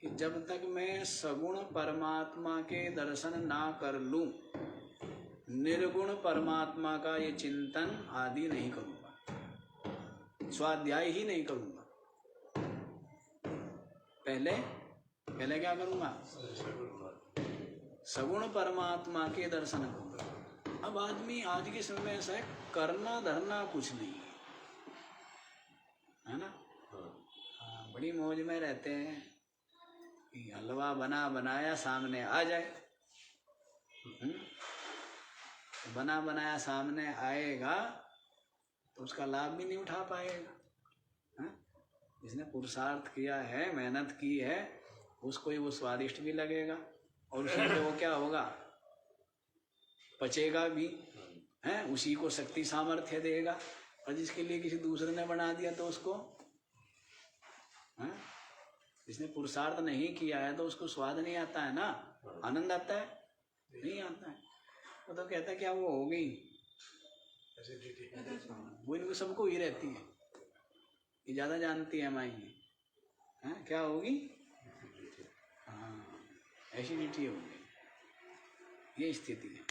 कि जब तक मैं सगुण परमात्मा के दर्शन ना कर लूं, निर्गुण परमात्मा का ये चिंतन आदि नहीं करूंगा, स्वाध्याय ही नहीं करूंगा। पहले पहले क्या करूंगा? सगुण परमात्मा के दर्शन करूंगा। अब आदमी आज के समय में ऐसा है, करना धरना कुछ नहीं है ना। हाँ, बड़ी मौज में रहते हैं कि हलवा बना बनाया सामने आ जाए। बना बनाया सामने आएगा तो उसका लाभ भी नहीं उठा पाएगा। जिसने पुरुषार्थ किया है, मेहनत की है, उसको ही वो स्वादिष्ट भी लगेगा और उसी को वो क्या होगा, पचेगा भी है, उसी को शक्ति सामर्थ्य देगा। और जिसके लिए किसी दूसरे ने बना दिया तो उसको जिसने पुरुषार्थ नहीं किया है तो उसको स्वाद नहीं आता है ना, आनंद आता है नहीं आता है। वो तो कहता है क्या वो हो गई, वो इनको सबको ही रहती है, ये ज्यादा जानती है माई है क्या होगी। हाँ, एसिडिटी होगी, ये स्थिति है।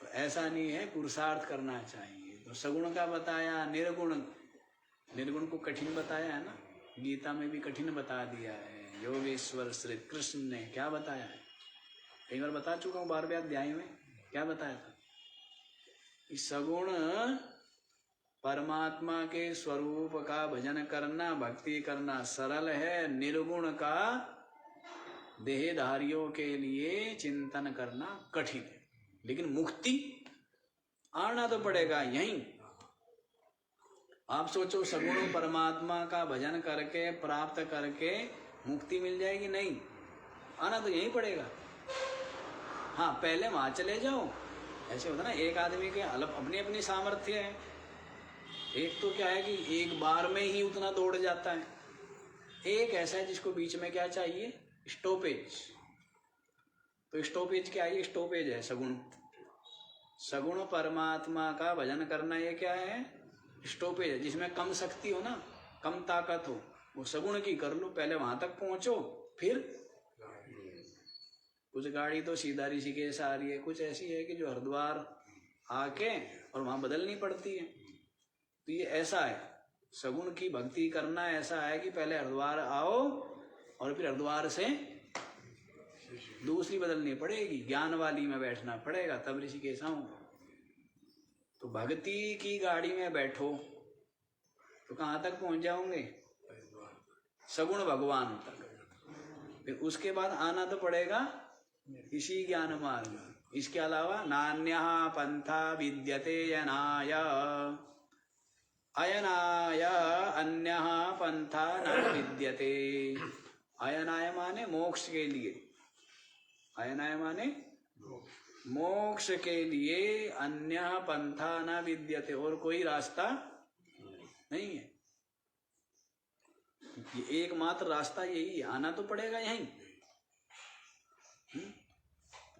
तो ऐसा नहीं है, पुरुषार्थ करना चाहिए। तो सगुण का बताया, निर्गुण को कठिन बताया है ना, गीता में भी कठिन बता दिया है। योगेश्वर श्री कृष्ण ने क्या बताया है, कई बार बता चुका हूँ 12वें अध्याय में। क्या बताया था कि सगुण परमात्मा के स्वरूप का भजन करना, भक्ति करना सरल है, निर्गुण का देहधारियों के लिए चिंतन करना कठिन है। लेकिन मुक्ति आना तो पड़ेगा यहीं। आप सोचो, सगुण परमात्मा का भजन करके प्राप्त करके मुक्ति मिल जाएगी? नहीं, आना तो यहीं पड़ेगा। हाँ, पहले वहां चले जाओ। ऐसे होता ना, एक आदमी के अपनी अपनी सामर्थ्य है। एक तो क्या है कि एक बार में ही उतना दौड़ जाता है, एक ऐसा है जिसको बीच में क्या चाहिए, स्टॉपेज। तो स्टॉपेज क्या है? स्टॉपेज है सगुण। सगुण परमात्मा का भजन करना ये क्या है? स्टॉपेज है। जिसमें कम शक्ति हो ना, कम ताकत हो, वो सगुण की कर लो, पहले वहां तक पहुंचो। फिर कुछ गाड़ी तो सीधा ऋषिकेश आ रही है, कुछ ऐसी है कि जो हरिद्वार आके और वहां बदलनी पड़ती है। तो ये ऐसा है, सगुण की भक्ति करना ऐसा है कि पहले हरिद्वार आओ और फिर हरिद्वार से दूसरी बदलनी पड़ेगी, ज्ञान वाली में बैठना पड़ेगा, तब ऋषिकेश आऊं। तो भक्ति की गाड़ी में बैठो तो कहाँ तक पहुंच जाओगे? सगुण भगवान तक। फिर उसके बाद आना तो पड़ेगा इसी ज्ञान मार्ग। इसके अलावा नान्यः पंथा विद्यते यनाय, अयनाय अन्यः पंथा न विद्यते। अयनाय माने मोक्ष के लिए, अयनाय माने मोक्ष के लिए, अन्य पंथा न विद्यते, और कोई रास्ता नहीं है। ये एकमात्र रास्ता यही है, आना तो पड़ेगा यहीं।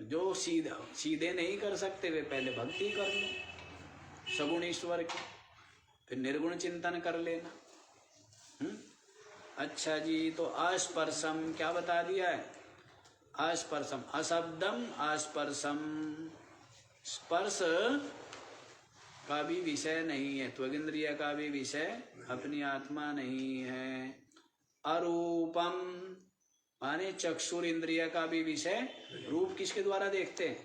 जो सीधे नहीं कर सकते वे पहले भक्ति कर लो सगुण ईश्वर की, फिर निर्गुण चिंतन कर लेना। अच्छा जी, तो अस्पर्शम क्या बता दिया है? अस्पर्शम, अशब्दम अस्पर्शम, स्पर्श का भी विषय नहीं है, त्वगिंद्रिय का भी विषय अपनी आत्मा नहीं है। अरूपम माने चक्षुर इंद्रिय का भी विषय, रूप किसके द्वारा देखते हैं?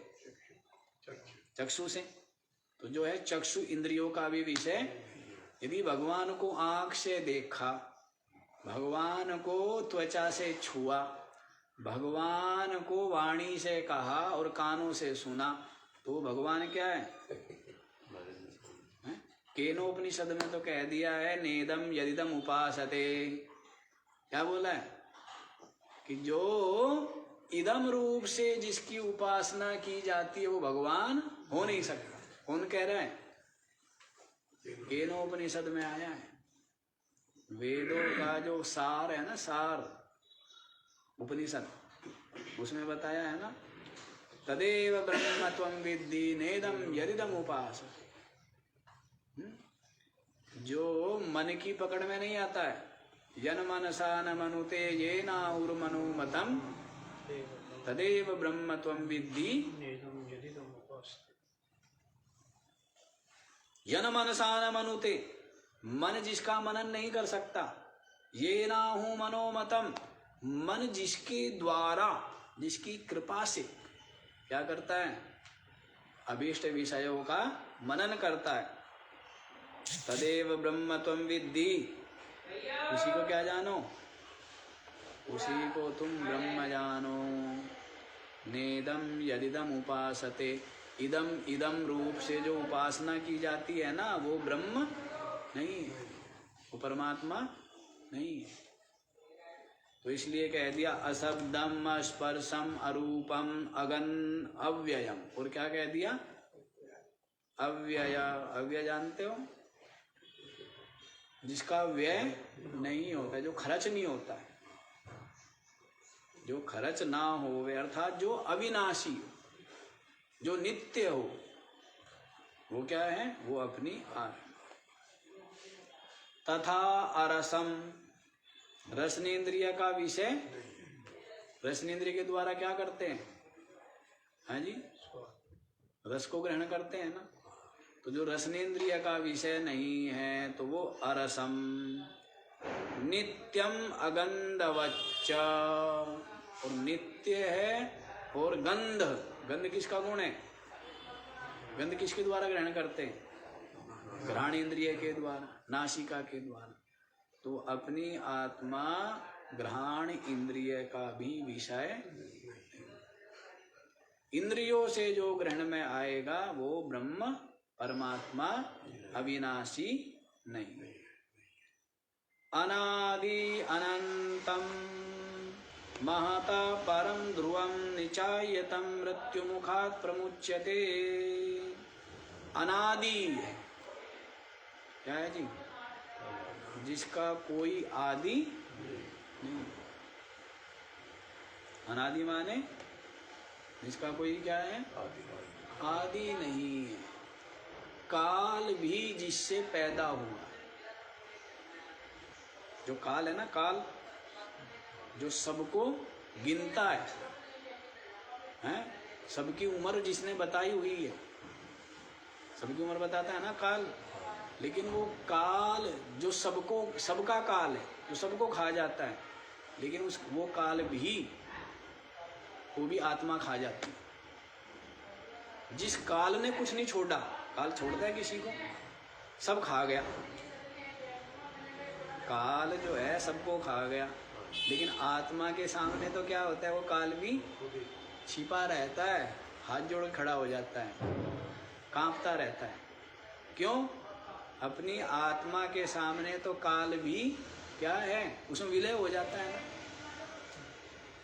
चक्षु से। तो जो है चक्षु इंद्रियों का भी विषय, यदि भगवान को आंख से देखा, भगवान को त्वचा से छुआ, भगवान को वाणी से कहा और कानों से सुना, तो भगवान क्या है? केनोपनिषद में तो कह दिया है, नेदम यदिदम उपासते। क्या बोला है? कि जो इदम रूप से जिसकी उपासना की जाती है वो भगवान हो नहीं सकता। कौन कह रहा है? केनोपनिषद में आया है। वेदों का जो सार है ना, सार उपनिषद, उसमें बताया है ना, तदेव ब्रह्म त्वं विद्धि नेदम यदिदम उपास। जो मन की पकड़ में नहीं आता है, यन मनसा न मनुते ये नाउर्मनुमतम तदेव ब्रह्म त्वं विद्धि नेदम यदिदम उपास्ते। यन मनसा न मनुते, मन जिसका मनन नहीं कर सकता, ये ना हूं मनोमतम, मन जिसके द्वारा, जिसकी कृपा से क्या करता है, अभीष्ट विषयों का मनन करता है, तदेव ब्रह्म त्वं विद्धि, उसी को क्या जानो, उसी को तुम ब्रह्म जानो। नेदम यदिदम उपासते, इदम इदम रूप से जो उपासना की जाती है ना, वो ब्रह्म नहीं है, वो परमात्मा नहीं है। तो इसलिए कह दिया अशब्दम स्पर्शम अरूपम अगन अव्ययम, और क्या कह दिया, अव्यय। अव्यय जानते हो, जिसका व्यय नहीं होता, जो खर्च नहीं होता है, जो खर्च ना हो, अर्थात जो अविनाशी हो, जो नित्य हो, वो क्या है, वो अपनी आत्मा। तथा अरसम, रसनेन्द्रिय का विषय, रसनेन्द्रिय के द्वारा क्या करते हैं, हाँ जी, रस को ग्रहण करते हैं ना, तो जो रसनेन्द्रिय का विषय नहीं है तो वो अरसम। नित्यम अगंधवच्च, और नित्य है, और गंध, गंध किसका गुण है, गंध किसके द्वारा ग्रहण करते हैं, घ्राण इंद्रिय के द्वारा, नासिका के द्वारा। तो अपनी आत्मा घ्राण इंद्रिय का भी विषय, इंद्रियों से जो ग्रहण में आएगा वो ब्रह्म परमात्मा अविनाशी नहीं। अनादि अनंतम महता परम ध्रुवम निचायतम मृत्युमुखात् प्रमुच्यते। अनादि है, क्या है जी, जिसका कोई आदि नहीं। अनादि माने जिसका कोई क्या है, आदि नहीं है। काल भी जिससे पैदा हुआ, जो काल है ना, काल जो सबको गिनता है, सबकी उम्र जिसने बताई हुई है, सबकी उम्र बताता है ना काल। लेकिन वो काल जो सबको, सबका काल है, जो सबको खा जाता है, लेकिन उस वो काल भी, वो भी आत्मा खा जाती है। जिस काल ने कुछ नहीं छोड़ा, काल छोड़ता है किसी को, सब खा गया, काल जो है सबको खा गया। लेकिन आत्मा के सामने तो क्या होता है, वो काल भी छिपा रहता है, हाथ जोड़ खड़ा हो जाता है, कांपता रहता है। क्यों? अपनी आत्मा के सामने तो काल भी क्या है, उसमें विलय हो जाता है ना।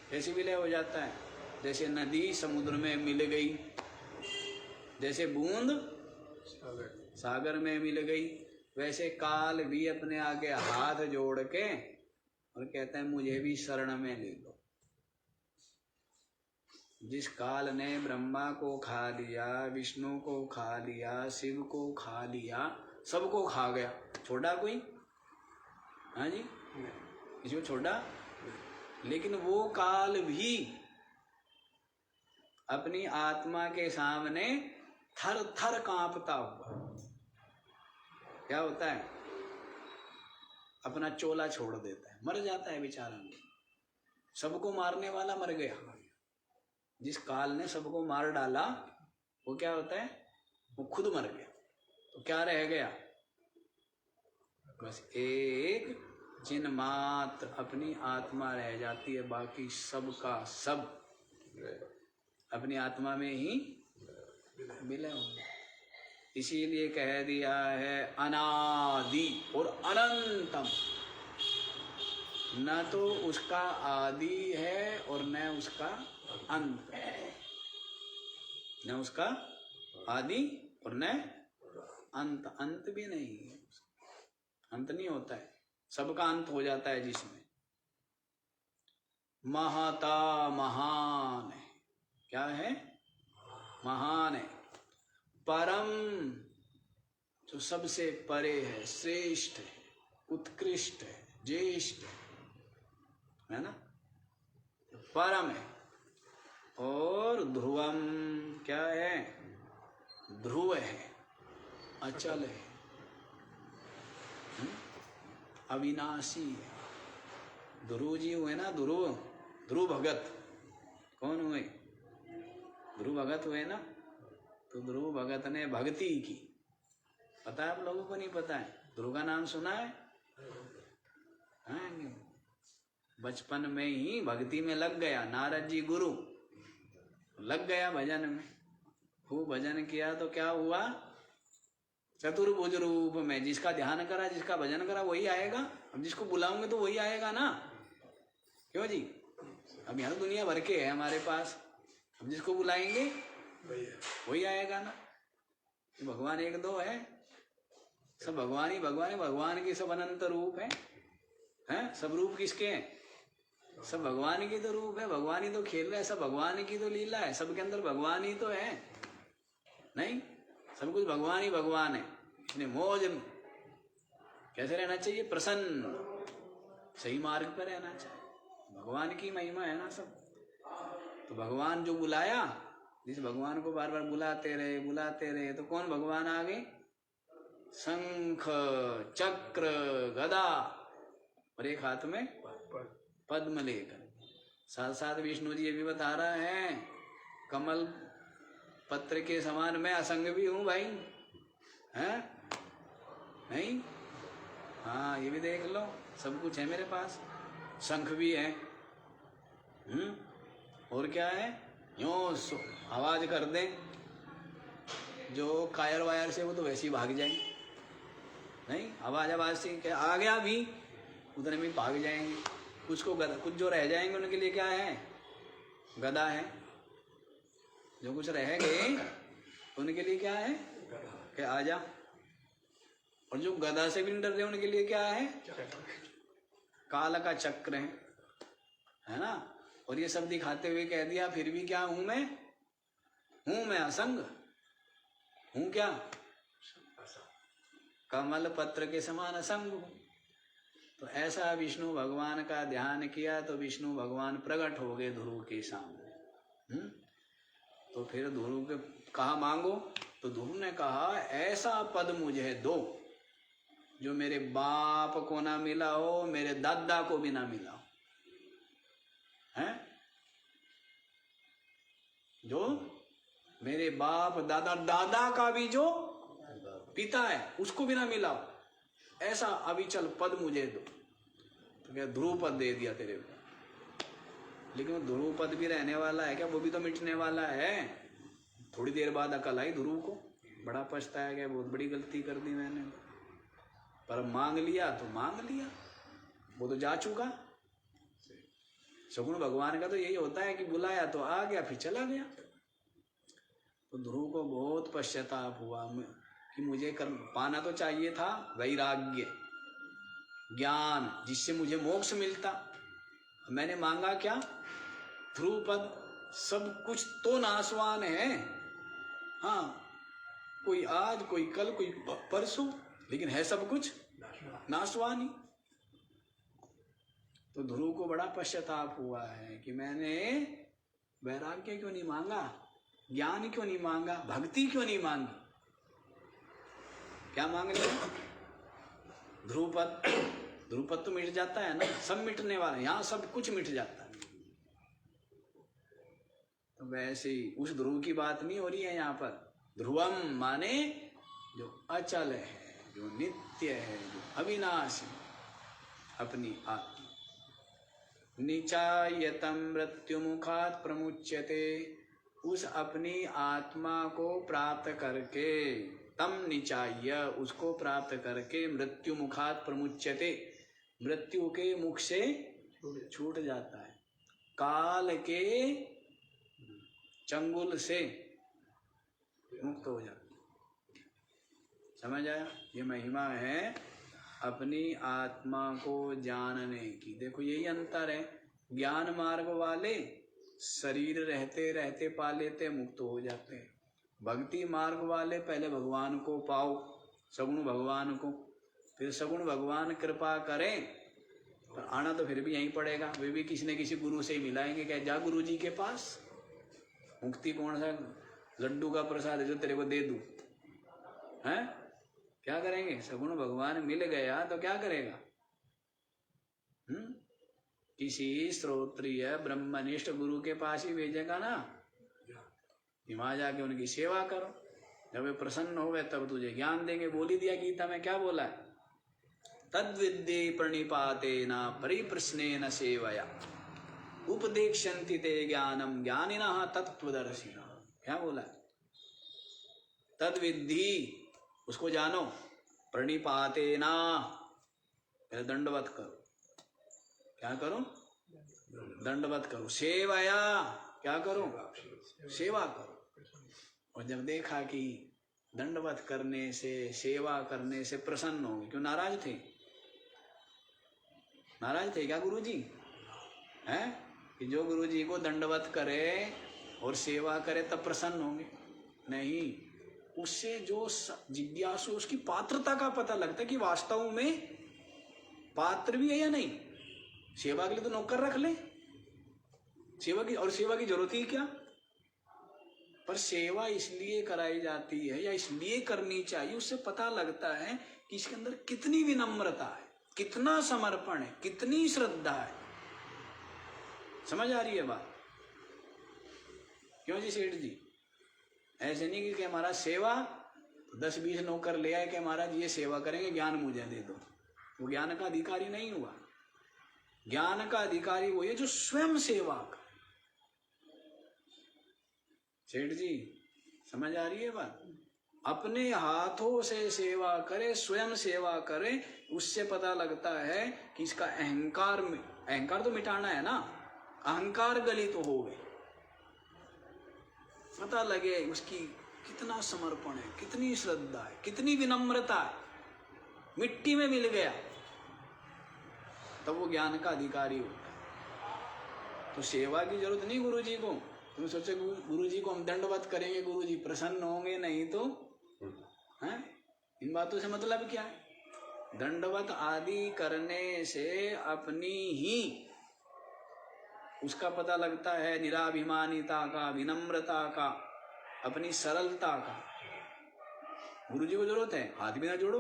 कैसे विलय हो जाता है, जैसे नदी समुद्र में मिल गई, जैसे बूंद सागर में मिल गई, वैसे काल भी अपने आगे हाथ जोड़ के और कहता है मुझे भी शरण में ले लो। जिस काल ने ब्रह्मा को खा लिया, विष्णु को खा लिया, शिव को खा लिया, सबको खा गया, छोड़ा कोई? हाँ जी, किसी को छोड़ा? लेकिन वो काल भी अपनी आत्मा के सामने थर थर कांपता हुआ क्या होता है, अपना चोला छोड़ देता है, मर जाता है बेचारा। सबको मारने वाला मर गया। जिस काल ने सबको मार डाला वो क्या होता है, वो खुद मर गया। तो क्या रह गया, बस एक जिन मात्र अपनी आत्मा रह जाती है, बाकी सबका सब अपनी आत्मा में ही विलय हो गया। इसीलिए कह दिया है अनादि और अनंतम, न तो उसका आदि है और न उसका अंत, न उसका आदि और न अंत, अंत भी नहीं है, अंत नहीं होता है, सबका अंत हो जाता है जिसमें। महता महान है, क्या है, महान है। परम जो सबसे परे है, श्रेष्ठ है, उत्कृष्ट है, ज्येष्ठ है ना, परम है। और ध्रुवम क्या है? ध्रुव है, अचल है, अविनाशी है। ध्रुव जी हुए ना, ध्रुव, ध्रुव भगत। कौन हुए? ध्रुव भगत हुए ना। तो ध्रुव भगत ने भक्ति की। पता है आप लोगों को? नहीं पता है? ध्रुव का नाम सुना है? हाँ, बचपन में ही भक्ति में लग गया। नारद जी गुरु, लग गया भजन में, खूब भजन किया। तो क्या हुआ? चतुर्भुज रूप में जिसका ध्यान करा, जिसका भजन करा, वही आएगा। अब जिसको बुलाऊंगे तो वही आएगा ना। क्यों जी? अब यहाँ दुनिया भर के है हमारे पास, अब जिसको बुलाएंगे वही आएगा ना। भगवान एक दो है, सब भगवान ही भगवान है। भगवान की सब अनंत रूप हैं? सब रूप किसके हैं? सब भगवान की तो रूप है। भगवान ही तो खेल रहा है, सब भगवान की तो लीला है। सबके अंदर भगवान ही तो है। नहीं, सब कुछ भगवान ही भगवान है। इसने मौज कैसे रहना चाहिए? प्रसन्न, सही मार्ग पर रहना चाहिए। भगवान की महिमा है ना सब। तो भगवान जो बुलाया, जिस भगवान को बार बार बुलाते रहे, तो कौन भगवान आ गए? शंख, चक्र, गदा और एक हाथ में पद्म लेकर। साथ साथ विष्णु जी ये भी बता रहा है, कमल पत्र के समान मैं असंग भी हूं भाई, है नहीं? हाँ, ये भी देख लो, सब कुछ है मेरे पास। शंख भी है, और क्या है? यूं आवाज कर दे, जो कायर वायर से वो तो वैसे ही भाग जाएंगे। नहीं, आवाज से क्या आ गया भी, उतने में भाग जाएंगे। कुछ को गदा, कुछ जो रह जाएंगे उनके लिए क्या है? गदा है। जो कुछ रह गए उनके लिए क्या है? कि आजा। और जो गदा से भी नहीं डर रहे उनके लिए क्या है? काल का चक्र है ना। और ये सब दिखाते हुए कह दिया, फिर भी क्या हूं मैं? हूं मैं असंग। हूं क्या? कमल पत्र के समान असंग हूं। तो ऐसा विष्णु भगवान का ध्यान किया तो विष्णु भगवान प्रकट हो गए ध्रुव के सामने। तो फिर ध्रुव के कहा मांगो, तो ध्रुव ने कहा ऐसा पद मुझे दो जो मेरे बाप को ना मिला हो, मेरे दादा को भी ना मिला हो, हैं? जो मेरे बाप दादा दादा का भी जो पिता है उसको भी ना मिला हो, ऐसा अविचल पद मुझे दो। तो क्या ध्रुव पद दे दिया तेरे को। लेकिन वो ध्रुव पद भी रहने वाला है क्या? वो भी तो मिटने वाला है। थोड़ी देर बाद अकल आई ध्रुव को, बड़ा पछताया गया, बहुत बड़ी गलती कर दी मैंने। पर मांग लिया तो मांग लिया, वो तो जा चुका। सगुण भगवान का तो यही होता है कि बुलाया तो आ गया, फिर चला गया। तो ध्रुव को बहुत पश्चाताप हुआ कि मुझे पाना तो चाहिए था वैराग्य, ज्ञान, जिससे मुझे मोक्ष मिलता। मैंने मांगा क्या? ध्रुव पद। सब कुछ तो नाशवान है, हाँ, कोई आज, कोई कल, कोई परसों, लेकिन है सब कुछ नाशवान ही। तो ध्रुव को बड़ा पश्चाताप हुआ है कि मैंने वैराग्य क्यों नहीं मांगा, ज्ञान क्यों नहीं मांगा, भक्ति क्यों नहीं मांगी। क्या मांग लिया? ध्रुवपद। ध्रुवपद तो मिट जाता है ना, सब मिटने वाला, यहां सब कुछ मिट जाता है। तो वैसे ही उस ध्रुव की बात नहीं हो रही है यहाँ पर। ध्रुवम माने जो अचल है, जो नित्य है, जो अविनाशी, अपनी आत्मा। निचायतम मृत्यु मुखात प्रमुच्यते, उस अपनी आत्मा को प्राप्त करके, तम निचाय, उसको प्राप्त करके, मृत्यु मुखात प्रमुच्यते, मृत्यु के मुख से छूट जाता है, काल के चंगुल से मुक्त हो जाता है। समझ आया? ये महिमा है अपनी आत्मा को जानने की। देखो यही अंतर है, ज्ञान मार्ग वाले शरीर रहते रहते पा लेते, मुक्त हो जाते हैं। भक्ति मार्ग वाले पहले भगवान को पाओ, सगुण भगवान को, फिर सगुण भगवान कृपा करें, पर आना तो फिर भी यहीं पड़ेगा। वे भी किसी न किसी गुरु से ही मिलाएंगे। क्या जा गुरु जी के पास, मुक्ति कौन सा लड्डू का प्रसाद है जो तेरे को दे दूं? हैं? क्या करेंगे? सगुण भगवान मिल गया तो क्या करेगा? किसी श्रोत्रिय ब्रह्मनिष्ठ गुरु के पास ही भेजेगा ना, वहां जाके उनकी सेवा करो। जब वे प्रसन्न हो गए तब तुझे ज्ञान देंगे। बोल ही दिया गीता में, क्या बोला है? तद्विद्ये प्रणिपातेन परिप्रश्नेन सेवया उपदेक्षन्ति ते ज्ञानम ज्ञानिनः तत्त्वदर्शिनः। क्या बोला है? तद्विद्धि, उसको जानो, प्रणिपातेन, दंडवत करो। क्या करो? दंडवत करो। सेवया, क्या करो? सेवा करो। और जब देखा कि दंडवत करने से, सेवा करने से प्रसन्न हो गए, क्यों नाराज थे? नाराज थे क्या गुरुजी? हैं कि जो गुरुजी को दंडवत करे और सेवा करे तब प्रसन्न होंगे? नहीं, उससे जो जिज्ञासु, उसकी पात्रता का पता लगता है कि वास्तव में पात्र भी है या नहीं। सेवा के लिए तो नौकर रख ले, सेवा की, और सेवा की जरूरत ही क्या? पर सेवा इसलिए कराई जाती है या इसलिए करनी चाहिए, उससे पता लगता है कि इसके अंदर कितनी विनम्रता है, कितना समर्पण है, कितनी श्रद्धा है। समझ आ रही है बात? क्यों जी सेठ जी? ऐसे नहीं कि हमारा सेवा 10-20 नौकर ले आए कि महाराज ये सेवा करेंगे, ज्ञान मुझे दे दो। वो ज्ञान का अधिकारी नहीं हुआ। ज्ञान का अधिकारी वो है जो स्वयं सेवा करे। सेठ जी समझ आ रही है बात? अपने हाथों से सेवा करे, स्वयं सेवा करे, उससे पता लगता है कि इसका अहंकार तो मिटाना है ना, अहंकार गलित तो हो गए। पता लगे उसकी कितना समर्पण है, कितनी श्रद्धा है, कितनी विनम्रता है, मिट्टी में मिल गया, तब वो ज्ञान का अधिकारी होता है। तो सेवा की जरूरत नहीं गुरुजी को। तुम सोचे गुरुजी को हम दंडवत करेंगे, गुरुजी प्रसन्न होंगे, नहीं तो हैं? इन बातों से मतलब क्या है? दंडवत आदि करने से अपनी ही उसका पता लगता है, निराभिमानिता का, विनम्रता का, अपनी सरलता का। गुरुजी को जरूरत है, हाथ भी ना जोड़ो।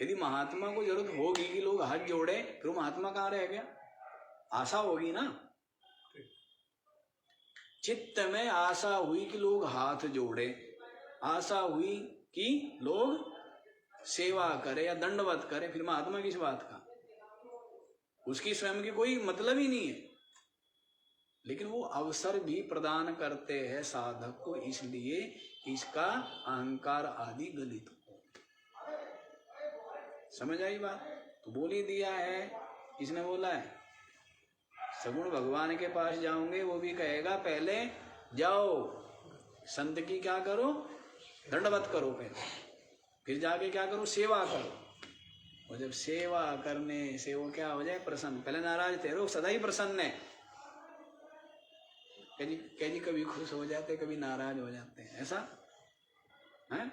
यदि महात्मा को जरूरत होगी कि लोग हाथ जोड़े, फिर महात्मा कहाँ रह गया? आशा होगी ना, चित्त में आशा हुई कि लोग हाथ जोड़े, आशा हुई कि लोग सेवा करे या दंडवत करे, फिर महात्मा किस बात का? उसकी स्वयं की कोई मतलब ही नहीं है। लेकिन वो अवसर भी प्रदान करते हैं साधक को, इसलिए इसका अहंकार आदि गलित हो। समझ आई बात? तो बोल ही दिया है, किसने बोला है? सगुण भगवान के पास जाओगे, वो भी कहेगा पहले जाओ संत की क्या करो? दंडवत करो पहले, फिर जाके क्या करो? सेवा करो। और जब सेवा करने से वो क्या हो जाए? प्रसन्न। पहले नाराज थे, लोग सदा ही प्रसन्न है। कभी कभी खुश हो जाते, कभी नाराज हो जाते हैं, ऐसा है?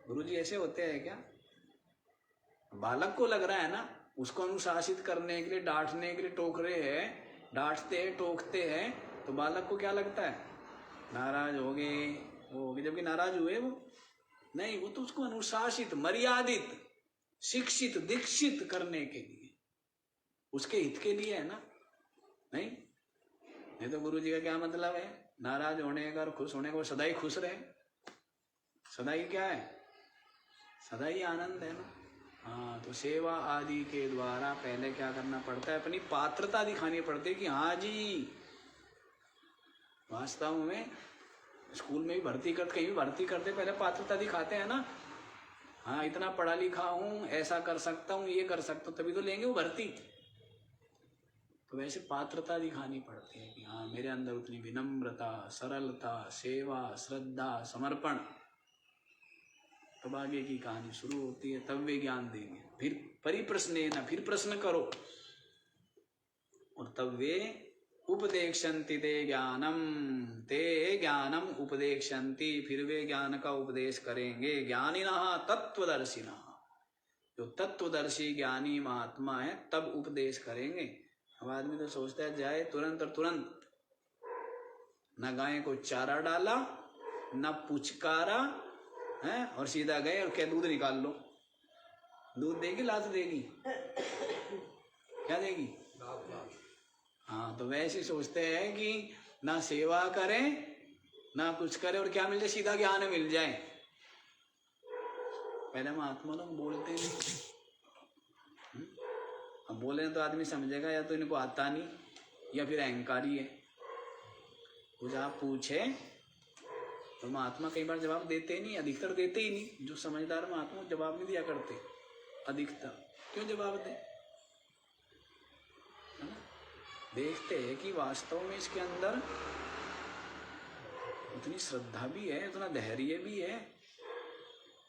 गुरुजी ऐसे होते हैं क्या? बालक को लग रहा है ना, उसको अनुशासित करने के लिए, डांटने के लिए टोक रहे हैं, डांटते हैं, टोकते हैं, तो बालक को क्या लगता है? नाराज हो गए, वो जबकि नाराज हुए वो नहीं, वो तो उसको अनुशासित, मर्यादित, शिक्षित, दीक्षित करने के लिए, उसके हित के लिए है ना। नहीं तो गुरु जी का क्या मतलब है? नाराज होने का और खुश होने का, सदा ही खुश रहे, सदा ही क्या है? सदा ही आनंद है ना। हाँ, तो सेवा आदि के द्वारा पहले क्या करना पड़ता है? अपनी पात्रता दिखानी पड़ती है कि हाँ जी, वास्तव में स्कूल में भी भर्ती करते, कहीं भी भर्ती करते, पहले पात्रता दिखाते हैं ना। हाँ, इतना पढ़ा लिखा हूँ, ऐसा कर सकता हूँ, ये कर सकता हूँ, तभी तो लेंगे वो भर्ती। तो वैसे पात्रता दिखानी पड़ती है कि हाँ, मेरे अंदर उतनी विनम्रता, सरलता, सेवा, श्रद्धा, समर्पण। तब आगे की कहानी शुरू होती है, तब वे ज्ञान देंगे। फिर परिप्रश्नेन, फिर प्रश्न करो, और तब वे उपदेक्षन्ति ते ज्ञानम उपदेक्षन्ति, फिर वे ज्ञान का उपदेश करेंगे। ज्ञानिनः तत्वदर्शिनः, जो तत्वदर्शी ज्ञानी महात्मा है तब उपदेश करेंगे। अब आदमी तो सोचता है जाए तुरंत और तुरंत, न गाय को चारा डाला, न पुचकारा, है, और सीधा गए और क्या दूध निकाल लो। दूध देगी, लात देगी, क्या देगी? हाँ, तो वैसे सोचते हैं कि ना सेवा करें ना कुछ करें और क्या मिल जाए, सीधा ज्ञान मिल जाए। पहले महात्मा लोग बोलते नहीं, अब बोले तो आदमी समझेगा या तो इनको आता नहीं या फिर अहंकारी है। कुछ आप पूछे तो महात्मा कई बार जवाब देते नहीं, अधिकतर देते ही नहीं। जो समझदार महात्मा जवाब नहीं दिया करते अधिकतर। क्यों जवाब दे? है ना? देखते हैं कि वास्तव में इसके अंदर उतनी श्रद्धा भी है, उतना धैर्य भी है,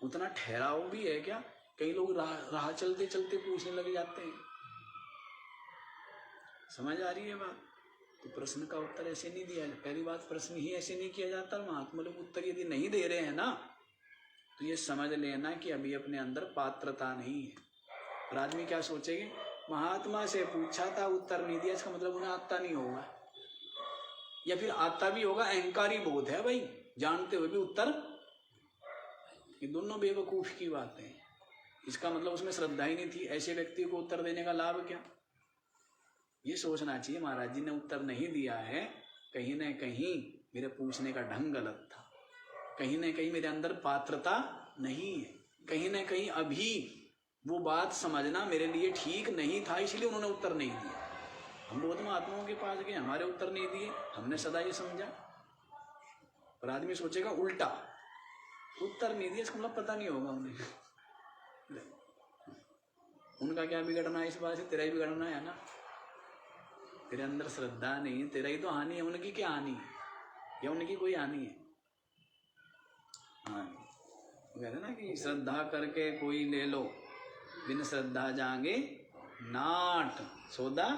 उतना ठहराव भी है क्या? कई लोग राह चलते चलते पूछने लग जाते हैं। समझ आ रही है बात? तो प्रश्न का उत्तर ऐसे नहीं दिया, पहली बात प्रश्न ही ऐसे नहीं किया जाता। महात्मा लोग उत्तर यदि नहीं दे रहे हैं ना, तो ये समझ लेना कि अभी अपने अंदर पात्रता नहीं है। और आदमी क्या सोचेंगे, महात्मा से पूछा था उत्तर नहीं दिया, इसका मतलब उन्हें आता नहीं होगा, या फिर आता भी होगा अहंकारी बहुत है भाई, जानते हुए भी उत्तर। ये दोनों बेवकूफ की बातें हैं। इसका मतलब उसमें श्रद्धा ही नहीं थी। ऐसे व्यक्ति को उत्तर देने का लाभ क्या? ये सोचना चाहिए महाराज जी ने उत्तर नहीं दिया है, कहीं न कहीं मेरे पूछने का ढंग गलत था, कहीं न कहीं मेरे अंदर पात्रता नहीं है, कहीं न कहीं अभी वो बात समझना मेरे लिए ठीक नहीं था, इसलिए उन्होंने उत्तर नहीं दिया। हम बहुत महात्माओं के पास गए, हमारे उत्तर नहीं दिए, हमने सदा ये समझा। पर आदमी सोचेगा उल्टा, उत्तर नहीं दिया इसका मतलब पता नहीं होगा उन्हें। उनका क्या बिगड़ना है इस बात से? तेरा ही बिगड़ना है ना। तेरे अंदर श्रद्धा नहीं है, तेरा ही तो हानि है, उनकी क्या हानि है? या उनकी कोई हानि है? हानि। कहते ना कि श्रद्धा करके कोई ले लो, बिन श्रद्धा जागे नाट, सौदा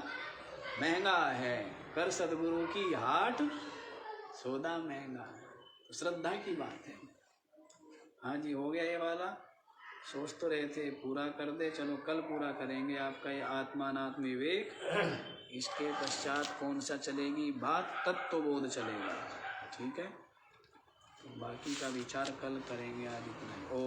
महंगा है, कर सदगुरु की हाट, सौदा महंगा है। तो श्रद्धा की बात है। हाँ जी, हो गया ये वाला। सोच तो रहे थे पूरा कर दे, चलो कल पूरा करेंगे आपका ये आत्मानात्म विवेक। इसके पश्चात कौन सा चलेगी बात? तत्वबोध चलेगा, ठीक है। तो बाकी का विचार कल करेंगे। आज इतना। ओ